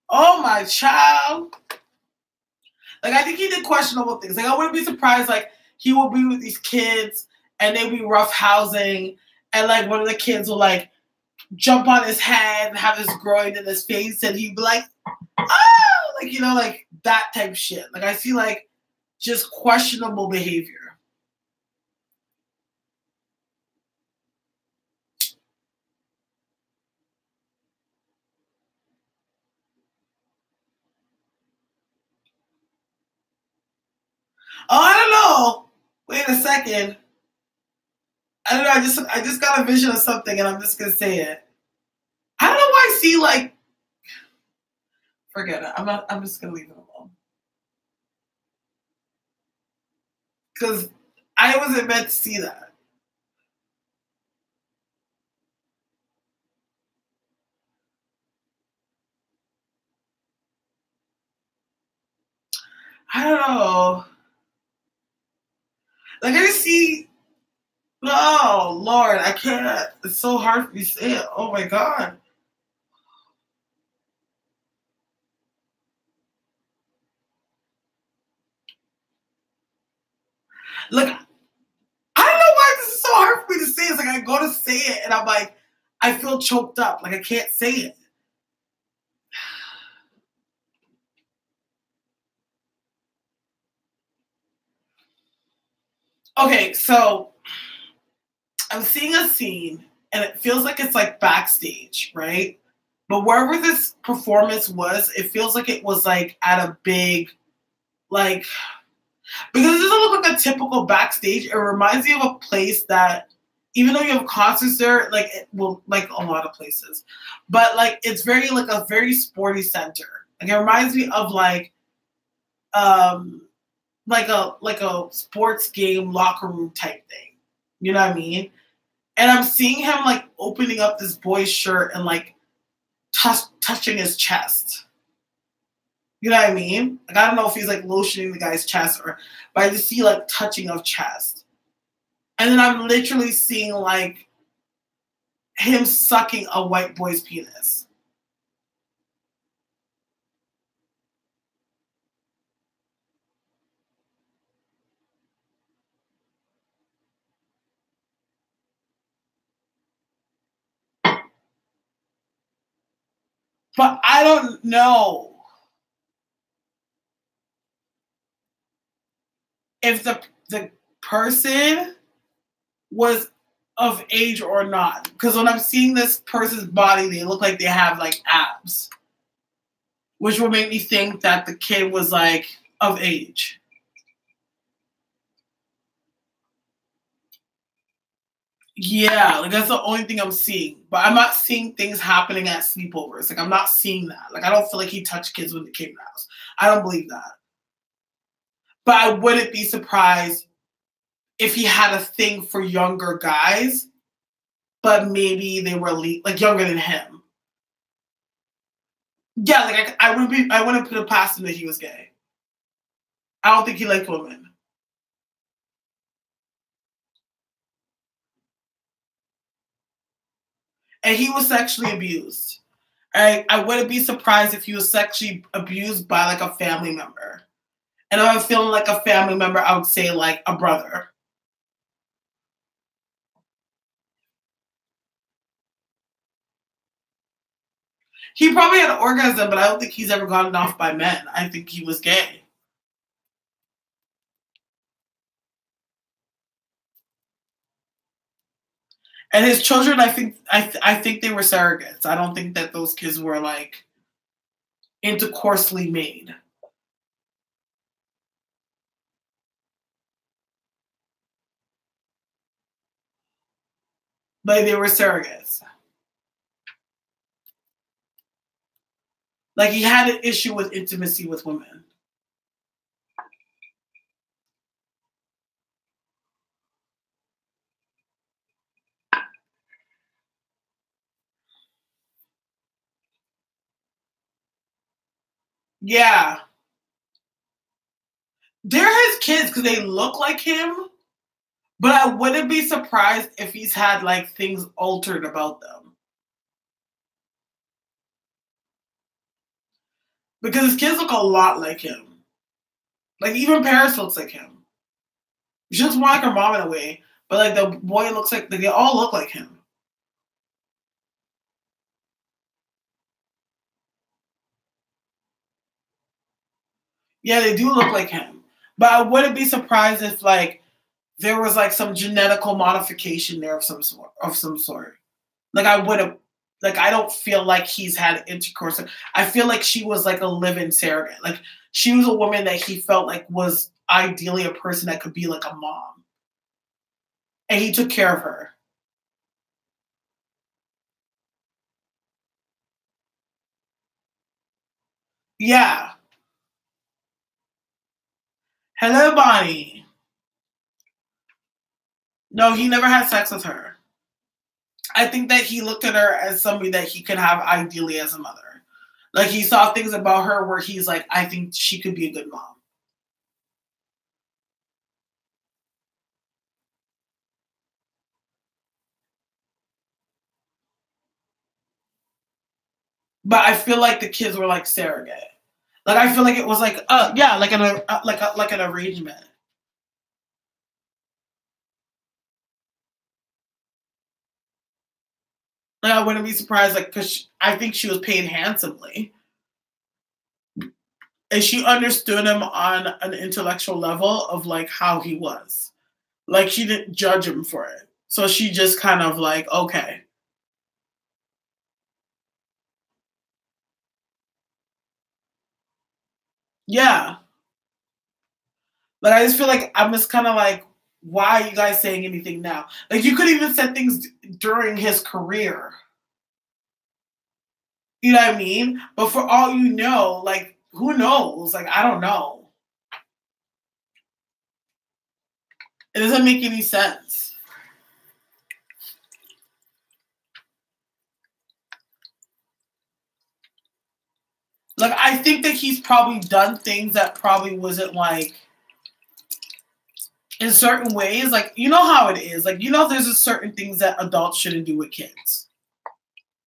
Oh my child. Like, I think he did questionable things. Like, I wouldn't be surprised, like, he will be with these kids and they'd be rough housing, and like one of the kids will like jump on his head and have his groin in his face, and he'd be like, oh, like, you know, like that type shit. Like, I see like just questionable behavior. Oh, I don't know. Wait a second. I don't know. I just got a vision of something, and I'm just gonna say it. I don't know why I see like. Forget it. I'm not. I'm just gonna leave it alone because I wasn't meant to see that. I don't know. Like, I see. Oh Lord, I can't. It's so hard for me to say it. Oh my God. Look, I don't know why this is so hard for me to say. It's like I go to say it and I'm like, I feel choked up. Like I can't say it. Okay, so I'm seeing a scene and it feels like it's like backstage, right? But wherever this performance was, it feels like it was like at a big, like, because it doesn't look like a typical backstage. It reminds me of a place that, even though you have concerts there, like it will, like a lot of places, but like it's very like a very sporty center. Like it reminds me of um like a sports game locker room type thing. You know what I mean? And I'm seeing him like opening up this boy's shirt and like touching his chest. You know what I mean? Like I don't know if he's like lotioning the guy's chest or, but I just see like touching of chest. And then I'm literally seeing like him sucking a white boy's penis. But I don't know if the person was of age or not. Because when I'm seeing this person's body, they look like they have like abs, which will make me think that the kid was like of age. Yeah, like that's the only thing I'm seeing. But I'm not seeing things happening at sleepovers. Like I'm not seeing that. Like I don't feel like he touched kids when they came to the house. I don't believe that. But I wouldn't be surprised if he had a thing for younger guys, but maybe they were like younger than him. Yeah, like I wouldn't put it past him that he was gay. I don't think he liked women. And he was sexually abused. I wouldn't be surprised if he was sexually abused by like a family member. And if I'm feeling like a family member, I would say like a brother. He probably had an orgasm, but I don't think he's ever gotten off by men. I think he was gay. And his children, I think they were surrogates. I don't think that those kids were like intercoursely made. Like they were surrogates. Like he had an issue with intimacy with women. Yeah. They're his kids because they look like him, but I wouldn't be surprised if he's had like things altered about them. Because his kids look a lot like him. Like, even Paris looks like him. She looks more like her mom in a way. But, like, the boy looks like, they all look like him. Yeah, they do look like him. But I wouldn't be surprised if, like, there was, like, some genetical modification there of some sort. Like, I would have, like, I don't feel like he's had intercourse. I feel like she was like a live-in surrogate. Like, she was a woman that he felt like was ideally a person that could be like a mom. And he took care of her. Yeah. Hello, Bonnie. No, he never had sex with her. I think that he looked at her as somebody that he could have ideally as a mother. Like, he saw things about her where he's like, I think she could be a good mom. But I feel like the kids were like surrogate. Like, I feel like it was like, yeah, like an arrangement. Like, I wouldn't be surprised, like, because I think she was paid handsomely. And she understood him on an intellectual level of, like, how he was. Like, she didn't judge him for it. So she just kind of, like, okay. Yeah. Like, I just feel like I'm just kind of like, why are you guys saying anything now? Like, you could even said things during his career. You know what I mean? But for all you know, like, who knows? Like, I don't know. It doesn't make any sense. Like, I think that he's probably done things that probably wasn't, like, in certain ways. Like, you know how it is. Like, you know, there's just certain things that adults shouldn't do with kids.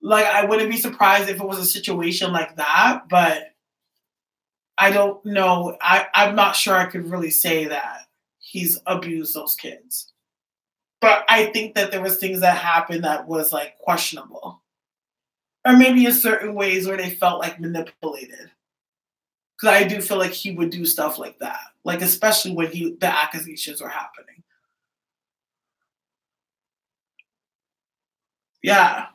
Like, I wouldn't be surprised if it was a situation like that, but I don't know. I'm not sure I could really say that he's abused those kids. But I think that there was things that happened that was, like, questionable. Or maybe in certain ways where they felt like manipulated. Because I do feel like he would do stuff like that. Like, especially when the accusations were happening. Yeah.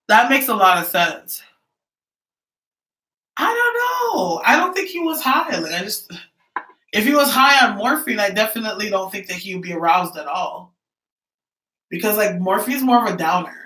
That makes a lot of sense. I don't know. I don't think he was high. Like, if he was high on morphine, I definitely don't think that he would be aroused at all. Because, like, morphine's more of a downer.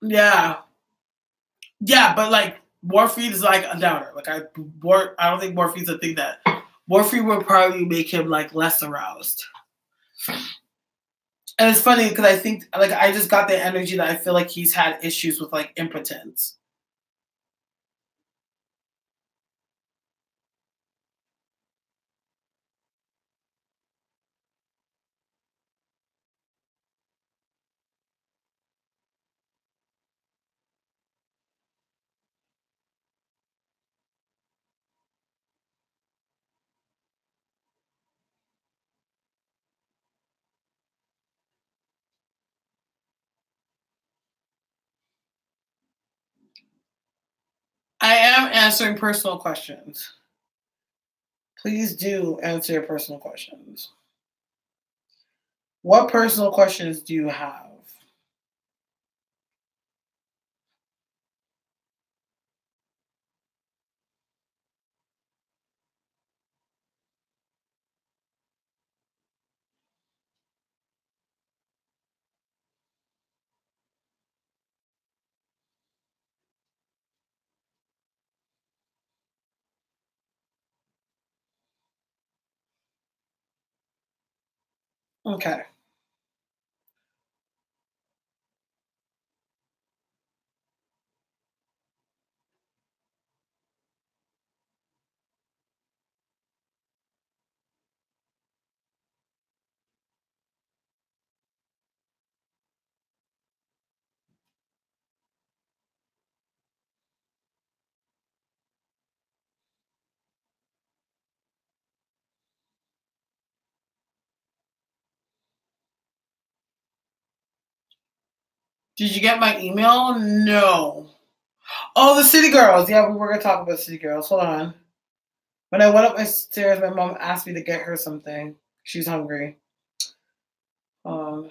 Yeah. Yeah, but, like, morphine is like a downer. Like, I don't think morphine's a thing that morphine would probably make him, like, less aroused. And it's funny because I think, like, I just got the energy that I feel like he's had issues with, like, impotence. I am answering personal questions. Please do answer your personal questions. What personal questions do you have? Okay. Did you get my email? No. Oh, the City Girls. Yeah, we were going to talk about City Girls. Hold on. When I went up my stairs, my mom asked me to get her something. She's hungry. Um,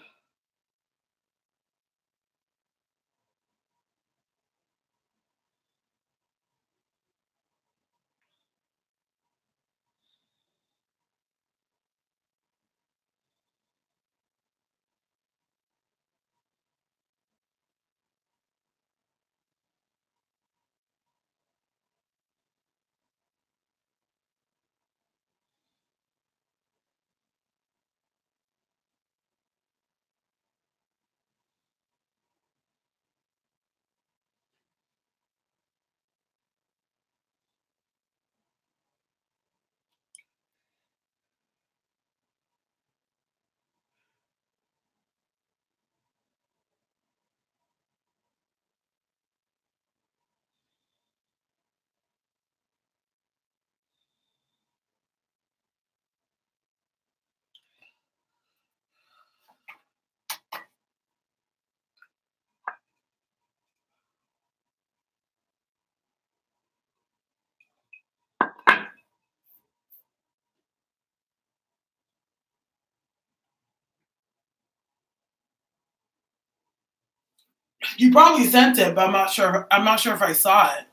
you probably sent it, but I'm not sure. I'm not sure if I saw it.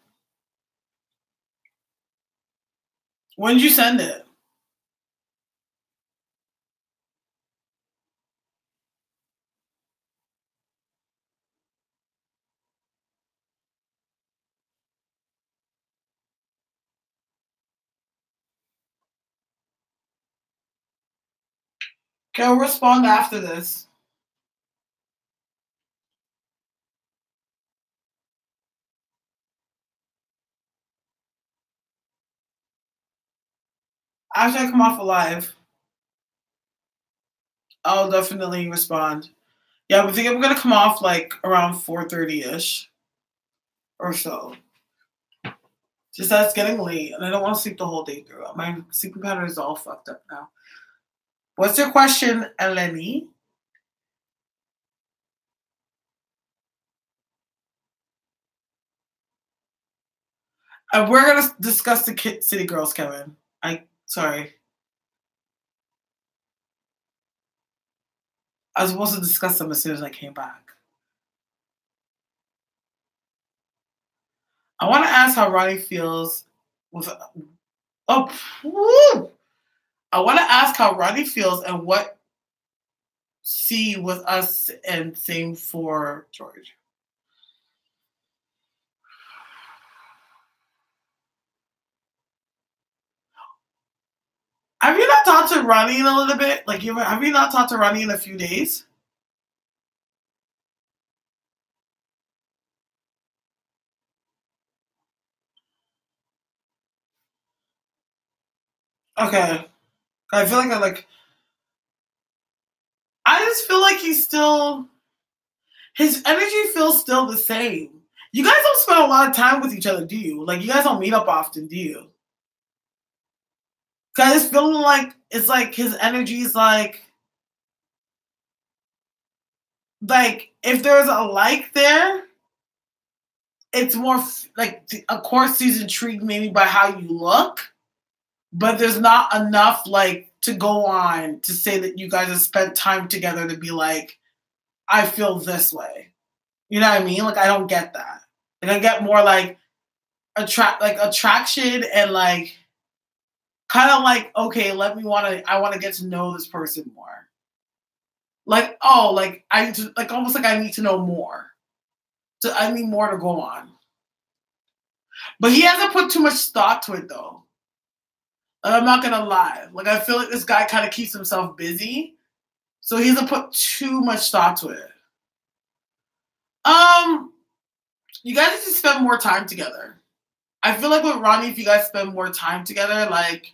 When did you send it? Okay, I'll respond after this. After I come off a live, I'll definitely respond. Yeah, I think I'm gonna come off like around 4:30ish or so. Just that it's getting late, and I don't want to sleep the whole day through. My sleeping pattern is all fucked up now. What's your question, Eleni? We're gonna discuss the City Girls, Kevin. Sorry. I was supposed to discuss them as soon as I came back. I want to ask how Ronnie feels with. Oh, woo! I want to ask how Ronnie feels and what see with us, and same for George. Have you not talked to Ronnie in a little bit? Like, have you not talked to Ronnie in a few days? Okay. I feel like I just feel like his energy feels still the same. You guys don't spend a lot of time with each other, do you? Like, you guys don't meet up often, do you? Cause it's feeling like it's like his energy is like if there's a like there, it's more like, of course he's intrigued maybe by how you look, but there's not enough like to go on to say that you guys have spent time together to be like, I feel this way. You know what I mean? Like, I don't get that. Like, I get more like attraction and like kind of like, okay, I want to get to know this person more. Like, oh, like I need to, like, almost like I need to know more. So I need more to go on. But he hasn't put too much thought to it though. Like, I'm not gonna lie. Like, I feel like this guy kind of keeps himself busy. So he doesn't put too much thought to it. You guys need to spend more time together. I feel like with Ronnie, if you guys spend more time together, like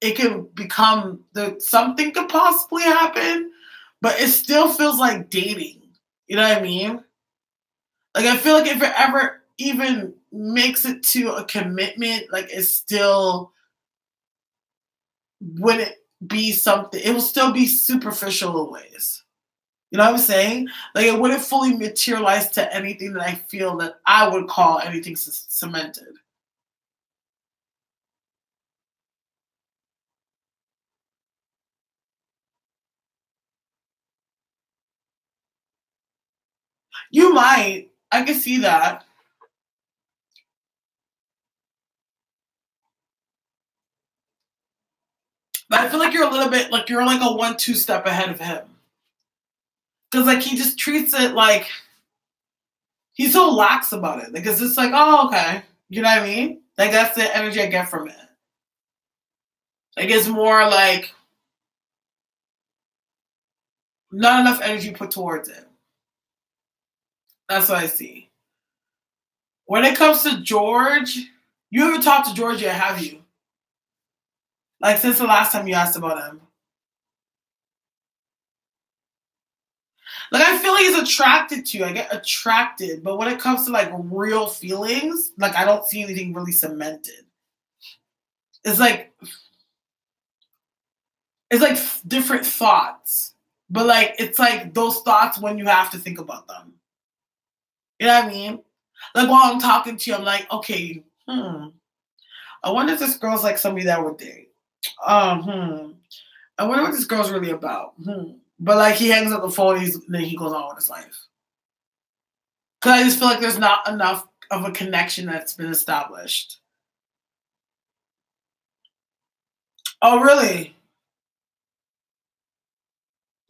it could become something could possibly happen, but it still feels like dating. You know what I mean? Like I feel like if it ever even makes it to a commitment, like it still wouldn't be something. It will still be superficial in ways. You know what I'm saying? Like it wouldn't fully materialize to anything that I feel that I would call anything cemented. You might. I can see that. But I feel like you're a little bit like you're like a 1-2 step ahead of him. Because like he just treats it like he's so lax about it. Like it's just like, oh, okay. You know what I mean? Like that's the energy I get from it. Like it's more like not enough energy put towards it. That's what I see. When it comes to George, you haven't talked to George yet, have you? Like since the last time you asked about him. Like I feel like he's attracted to you. I get attracted, but when it comes to like real feelings, like I don't see anything really cemented. It's like different thoughts, but like it's like those thoughts when you have to think about them. You know what I mean? Like while I'm talking to you, I'm like, okay, I wonder if this girl's like somebody that would date. I wonder what this girl's really about. But like he hangs up the phone, then he goes on with his life. Because I just feel like there's not enough of a connection that's been established. Oh, really?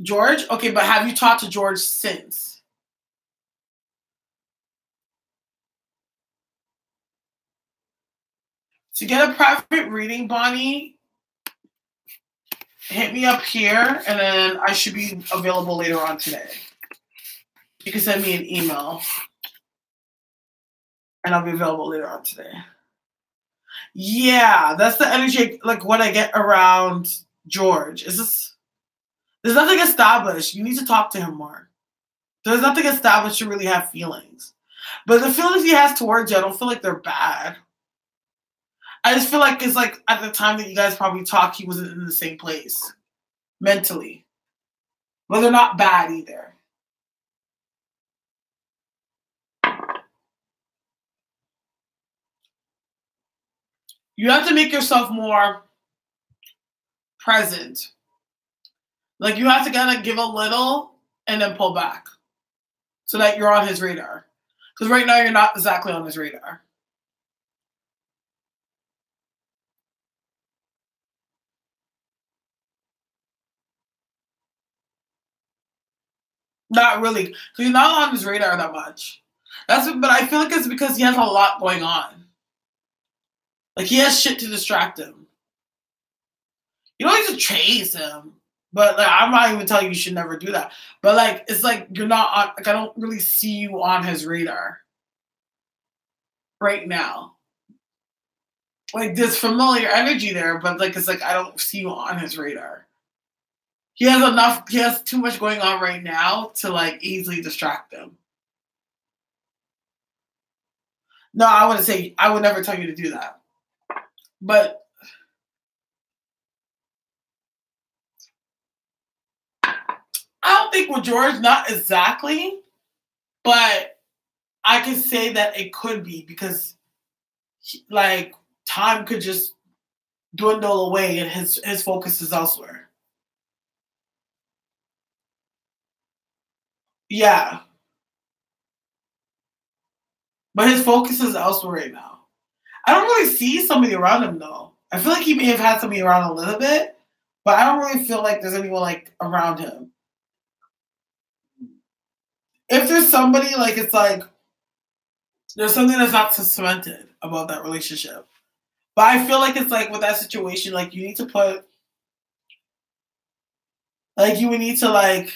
George? Okay, but have you talked to George since? To get a private reading, Bonnie, hit me up here, and then I should be available later on today. You can send me an email, and I'll be available later on today. Yeah, that's the energy, like what I get around George. There's nothing established. You need to talk to him more. There's nothing established to really have feelings. But the feelings he has towards you, I don't feel like they're bad. I just feel like it's like at the time that you guys probably talked, he wasn't in the same place mentally. But they're not bad either. You have to make yourself more present. Like you have to kind of give a little and then pull back so that you're on his radar. Because right now you're not exactly on his radar. Not really. Because you're not on his radar that much. But I feel like it's because he has a lot going on. Like he has shit to distract him. You don't need to chase him. But like I'm not even telling you should never do that. But like it's like you're not on like I don't really see you on his radar right now. Like there's familiar energy there, but like it's like I don't see you on his radar. He has too much going on right now to like easily distract him. No, I would never tell you to do that. But I don't think with George, not exactly, but I could say that it could be because like time could just dwindle away and his focus is elsewhere. Yeah. But his focus is elsewhere right now. I don't really see somebody around him though. I feel like he may have had somebody around a little bit, but I don't really feel like there's anyone like around him. If there's somebody like it's like there's something that's not cemented about that relationship. But I feel like it's like with that situation, like you need to put Like you would need to like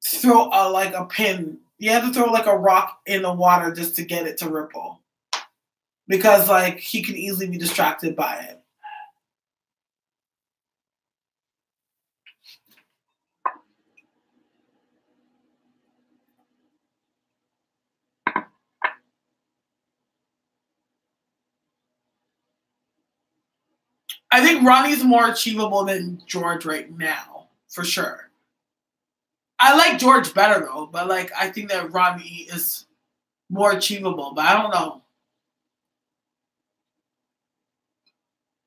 throw a pin. You have to throw like a rock in the water just to get it to ripple. Because like he can easily be distracted by it. I think Ronnie's more achievable than George right now, for sure. I like George better though, but like I think that Ronnie is more achievable, but I don't know.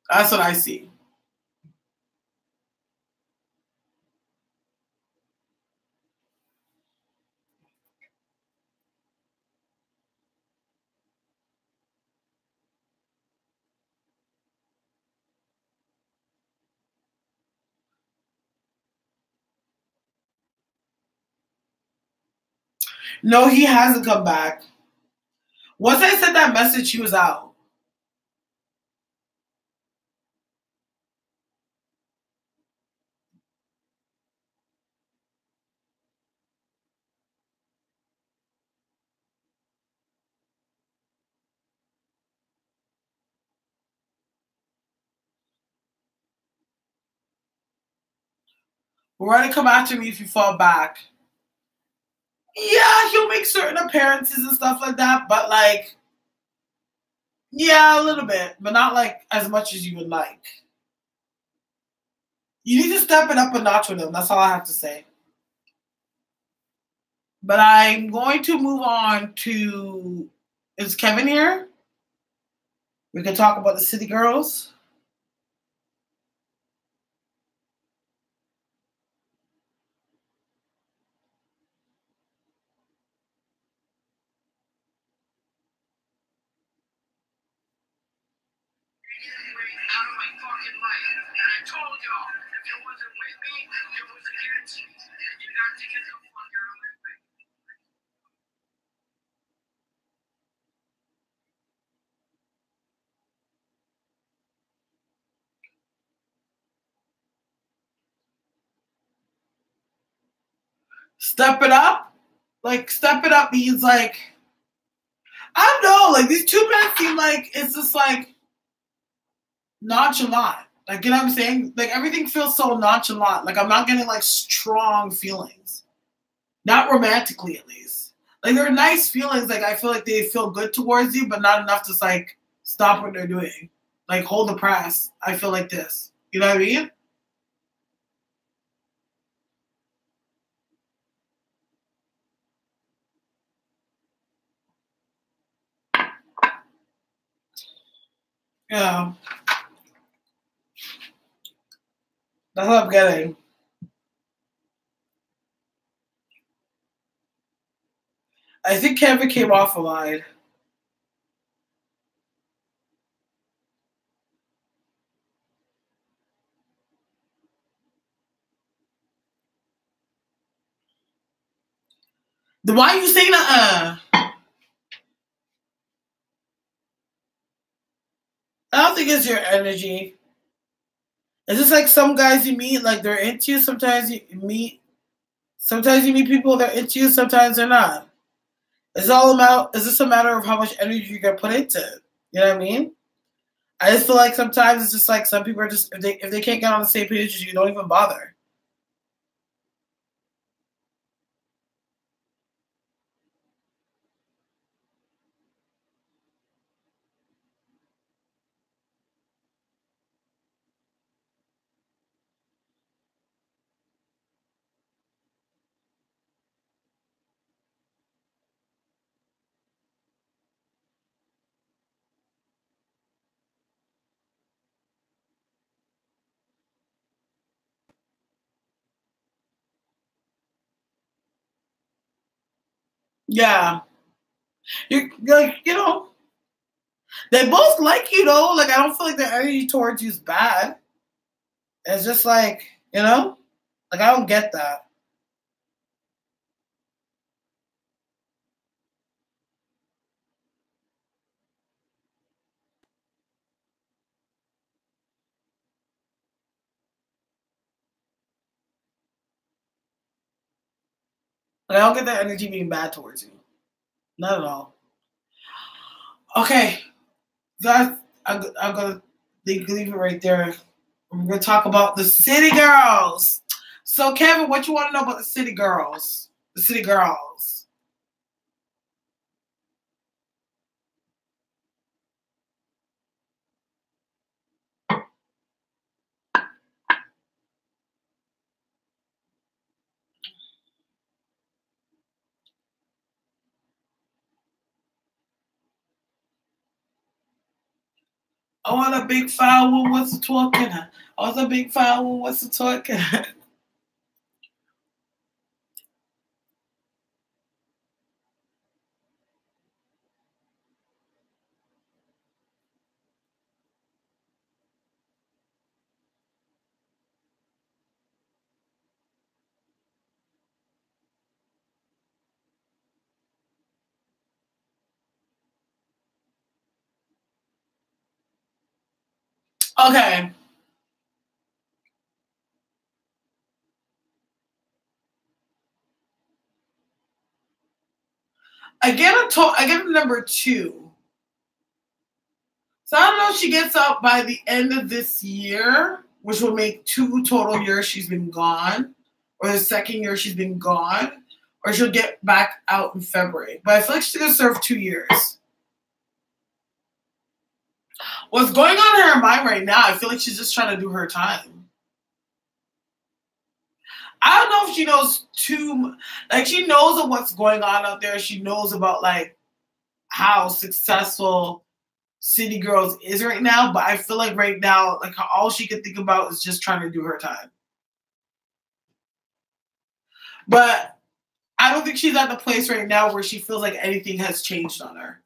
That's what I see. No, he hasn't come back. Once I sent that message, he was out. We're gonna come after me if you fall back. Yeah, he'll make certain appearances and stuff like that, but like, yeah, a little bit, but not like as much as you would like. You need to step it up a notch with him. That's all I have to say. But I'm going to move on to. Is Kevin here? We can talk about the City Girls. Step it up? Like, step it up means like, I don't know, like these two men seem like it's just like nonchalant. Like, you know what I'm saying? Like, everything feels so nonchalant. Like, I'm not getting like strong feelings. Not romantically, at least. Like, they're nice feelings. Like, I feel like they feel good towards you, but not enough to like stop what they're doing. Like, hold the press. I feel like this. You know what I mean? Yeah. That's what I'm getting. I think Kevin came off a line. Then why are you saying I don't think it's your energy. It's just like some guys you meet, like they're into you. Sometimes you meet people that are into you. Sometimes they're not. It's all about. It's just a matter of how much energy you can put into it. You know what I mean? I just feel like sometimes it's just like some people are just if they can't get on the same page as you, don't even bother. Yeah, you like they both like you though. Like I don't feel like their energy towards you is bad. It's just like like I don't get that. Like, I don't get that energy being bad towards you. Not at all. Okay, guys, I'm gonna leave it right there. We're gonna talk about the city girls. So, Kevin, what you want to know about the city girls? The city girls. I want a big foul one. What's the talking? I want a big foul one. What's the talking? Okay. I get a number 2. So I don't know if she gets up by the end of this year, which will make 2 total years she's been gone, or the second year she's been gone, or she'll get back out in February. But I feel like she's gonna serve 2 years. What's going on in her mind right now? I feel like she's just trying to do her time. I don't know if she knows she knows of what's going on out there. She knows about like how successful City Girls is right now, but I feel like right now, like all she can think about is just trying to do her time. But I don't think she's at the place right now where she feels like anything has changed on her.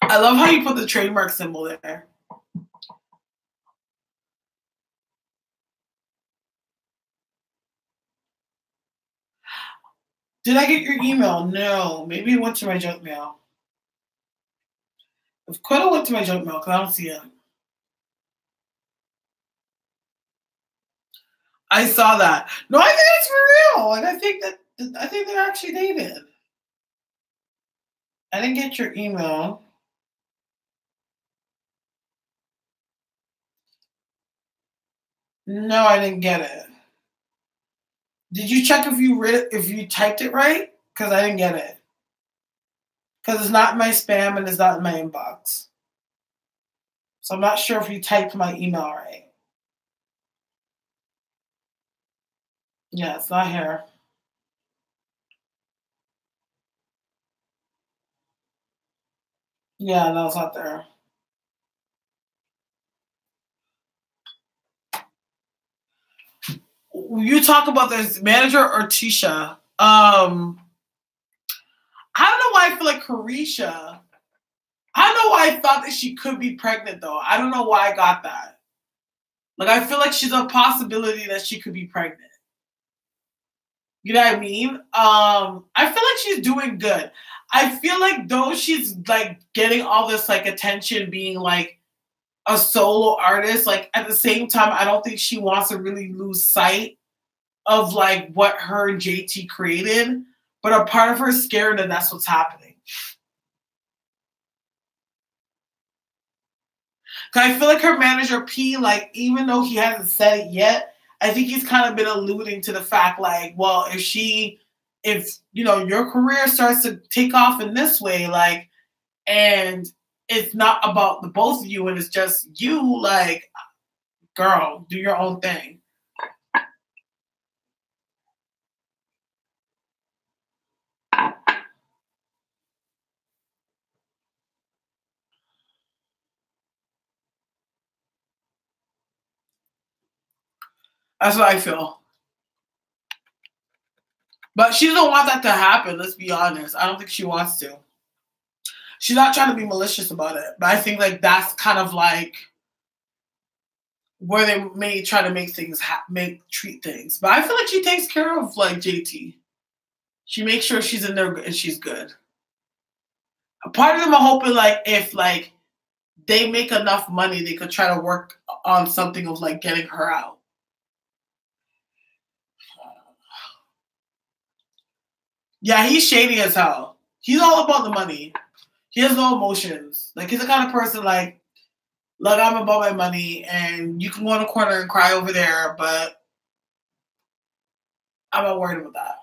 I love how you put the trademark symbol there. Did I get your email? No. Maybe it went to my junk mail. It could have went to my junk mail because I don't see it. I saw that. No, I think it's for real. And I think they're actually dated. I didn't get your email. No, I didn't get it. Did you check if you typed it right? Because I didn't get it. Because it's not in my spam and it's not in my inbox. So I'm not sure if you typed my email right. Yeah, it's not here. Yeah, no, it's not there. You talk about this manager or Tisha. I don't know why I feel like Carisha. I don't know why I thought that she could be pregnant though. I don't know why I got that. Like I feel like she's a possibility that she could be pregnant. You know what I mean? I feel like she's doing good. I feel like though she's like getting all this like attention being like a solo artist, like at the same time, I don't think she wants to really lose sight of like what her and JT created. But a part of her is scared that that's what's happening. Cause I feel like her manager P, like even though he hasn't said it yet, I think he's kind of been alluding to the fact like, well, if you know your career starts to take off in this way, like, and it's not about the both of you and it's just you, like, girl, do your own thing. That's what I feel. But she doesn't want that to happen, let's be honest. I don't think she wants to. She's not trying to be malicious about it. But I think like that's kind of like where they may try to make things treat things. But I feel like she takes care of like JT. She makes sure she's in there and she's good. A part of them are hoping like if like they make enough money, they could try to work on something of like getting her out. Yeah, he's shady as hell. He's all about the money. He has no emotions. Like he's the kind of person like, look, I'm about my money, and you can go in a corner and cry over there, but I'm not worried about that.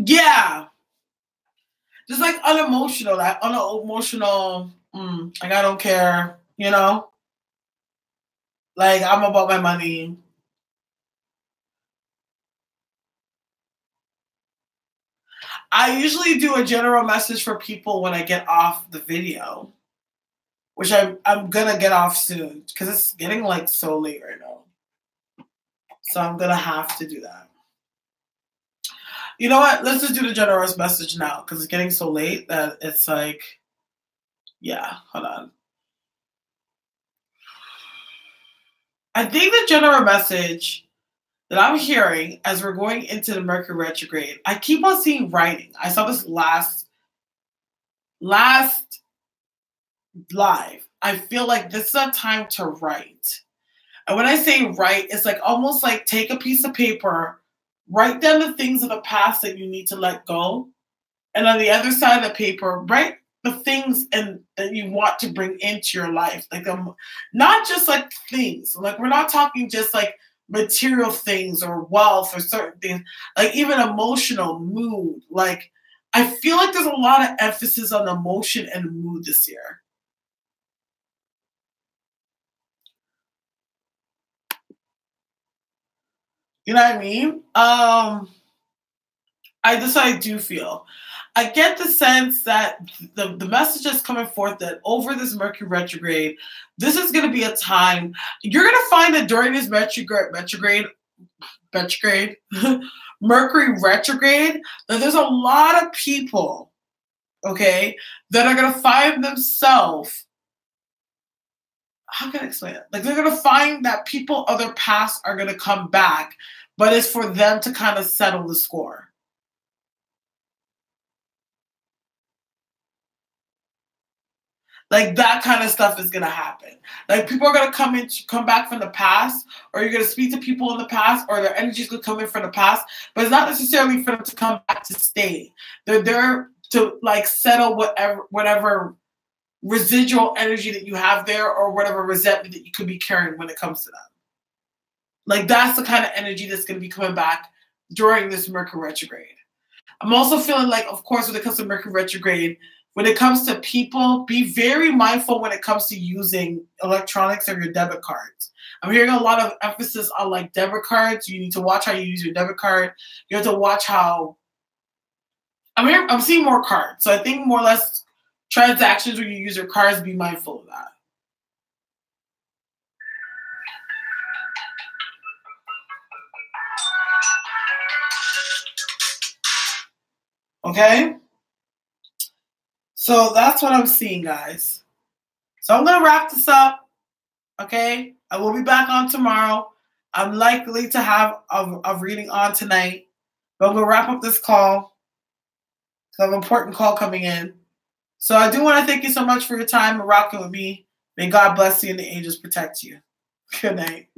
Yeah. Just like unemotional, like unemotional, like I don't care, you know? Like I'm about my money. I usually do a general message for people when I get off the video, which I'm gonna get off soon because it's getting like so late right now. So I'm gonna have to do that. You know what? Let's just do the generous message now because it's getting so late that it's like, yeah, hold on. I think the general message that I'm hearing as we're going into the Mercury retrograde, I keep on seeing writing. I saw this last live. I feel like this is a time to write. And when I say write, it's like almost like take a piece of paper, write down the things of the past that you need to let go. And on the other side of the paper, write the things that you want to bring into your life. Like not just like things. Like we're not talking just like material things or wealth or certain things, like even emotional mood. Like I feel like there's a lot of emphasis on emotion and mood this year. You know what I mean? I do feel. I get the sense that the message is coming forth that over this Mercury retrograde, this is going to be a time you're going to find that during this Mercury retrograde, that there's a lot of people, okay, that are going to find themselves. How can I explain it? Like they're going to find that people of their past are going to come back, but it's for them to kind of settle the score. Like that kind of stuff is gonna happen. Like people are gonna come back from the past, or you're gonna speak to people in the past, or their energy's gonna come in from the past. But it's not necessarily for them to come back to stay. They're there to like settle whatever residual energy that you have there, or whatever resentment that you could be carrying when it comes to them. Like that's the kind of energy that's gonna be coming back during this Mercury retrograde. I'm also feeling like, of course, when it comes to Mercury retrograde, when it comes to people, be very mindful when it comes to using electronics or your debit cards. I'm hearing a lot of emphasis on like debit cards. You need to watch how you use your debit card. You have to watch how. I'm seeing more cards. So I think more or less transactions where you use your cards, be mindful of that. Okay? So that's what I'm seeing, guys. So I'm going to wrap this up. Okay? I will be back on tomorrow. I'm likely to have a reading on tonight. But I'm going to wrap up this call. So I have an important call coming in. So I do want to thank you so much for your time and rocking with me. May God bless you and the angels protect you. Good night.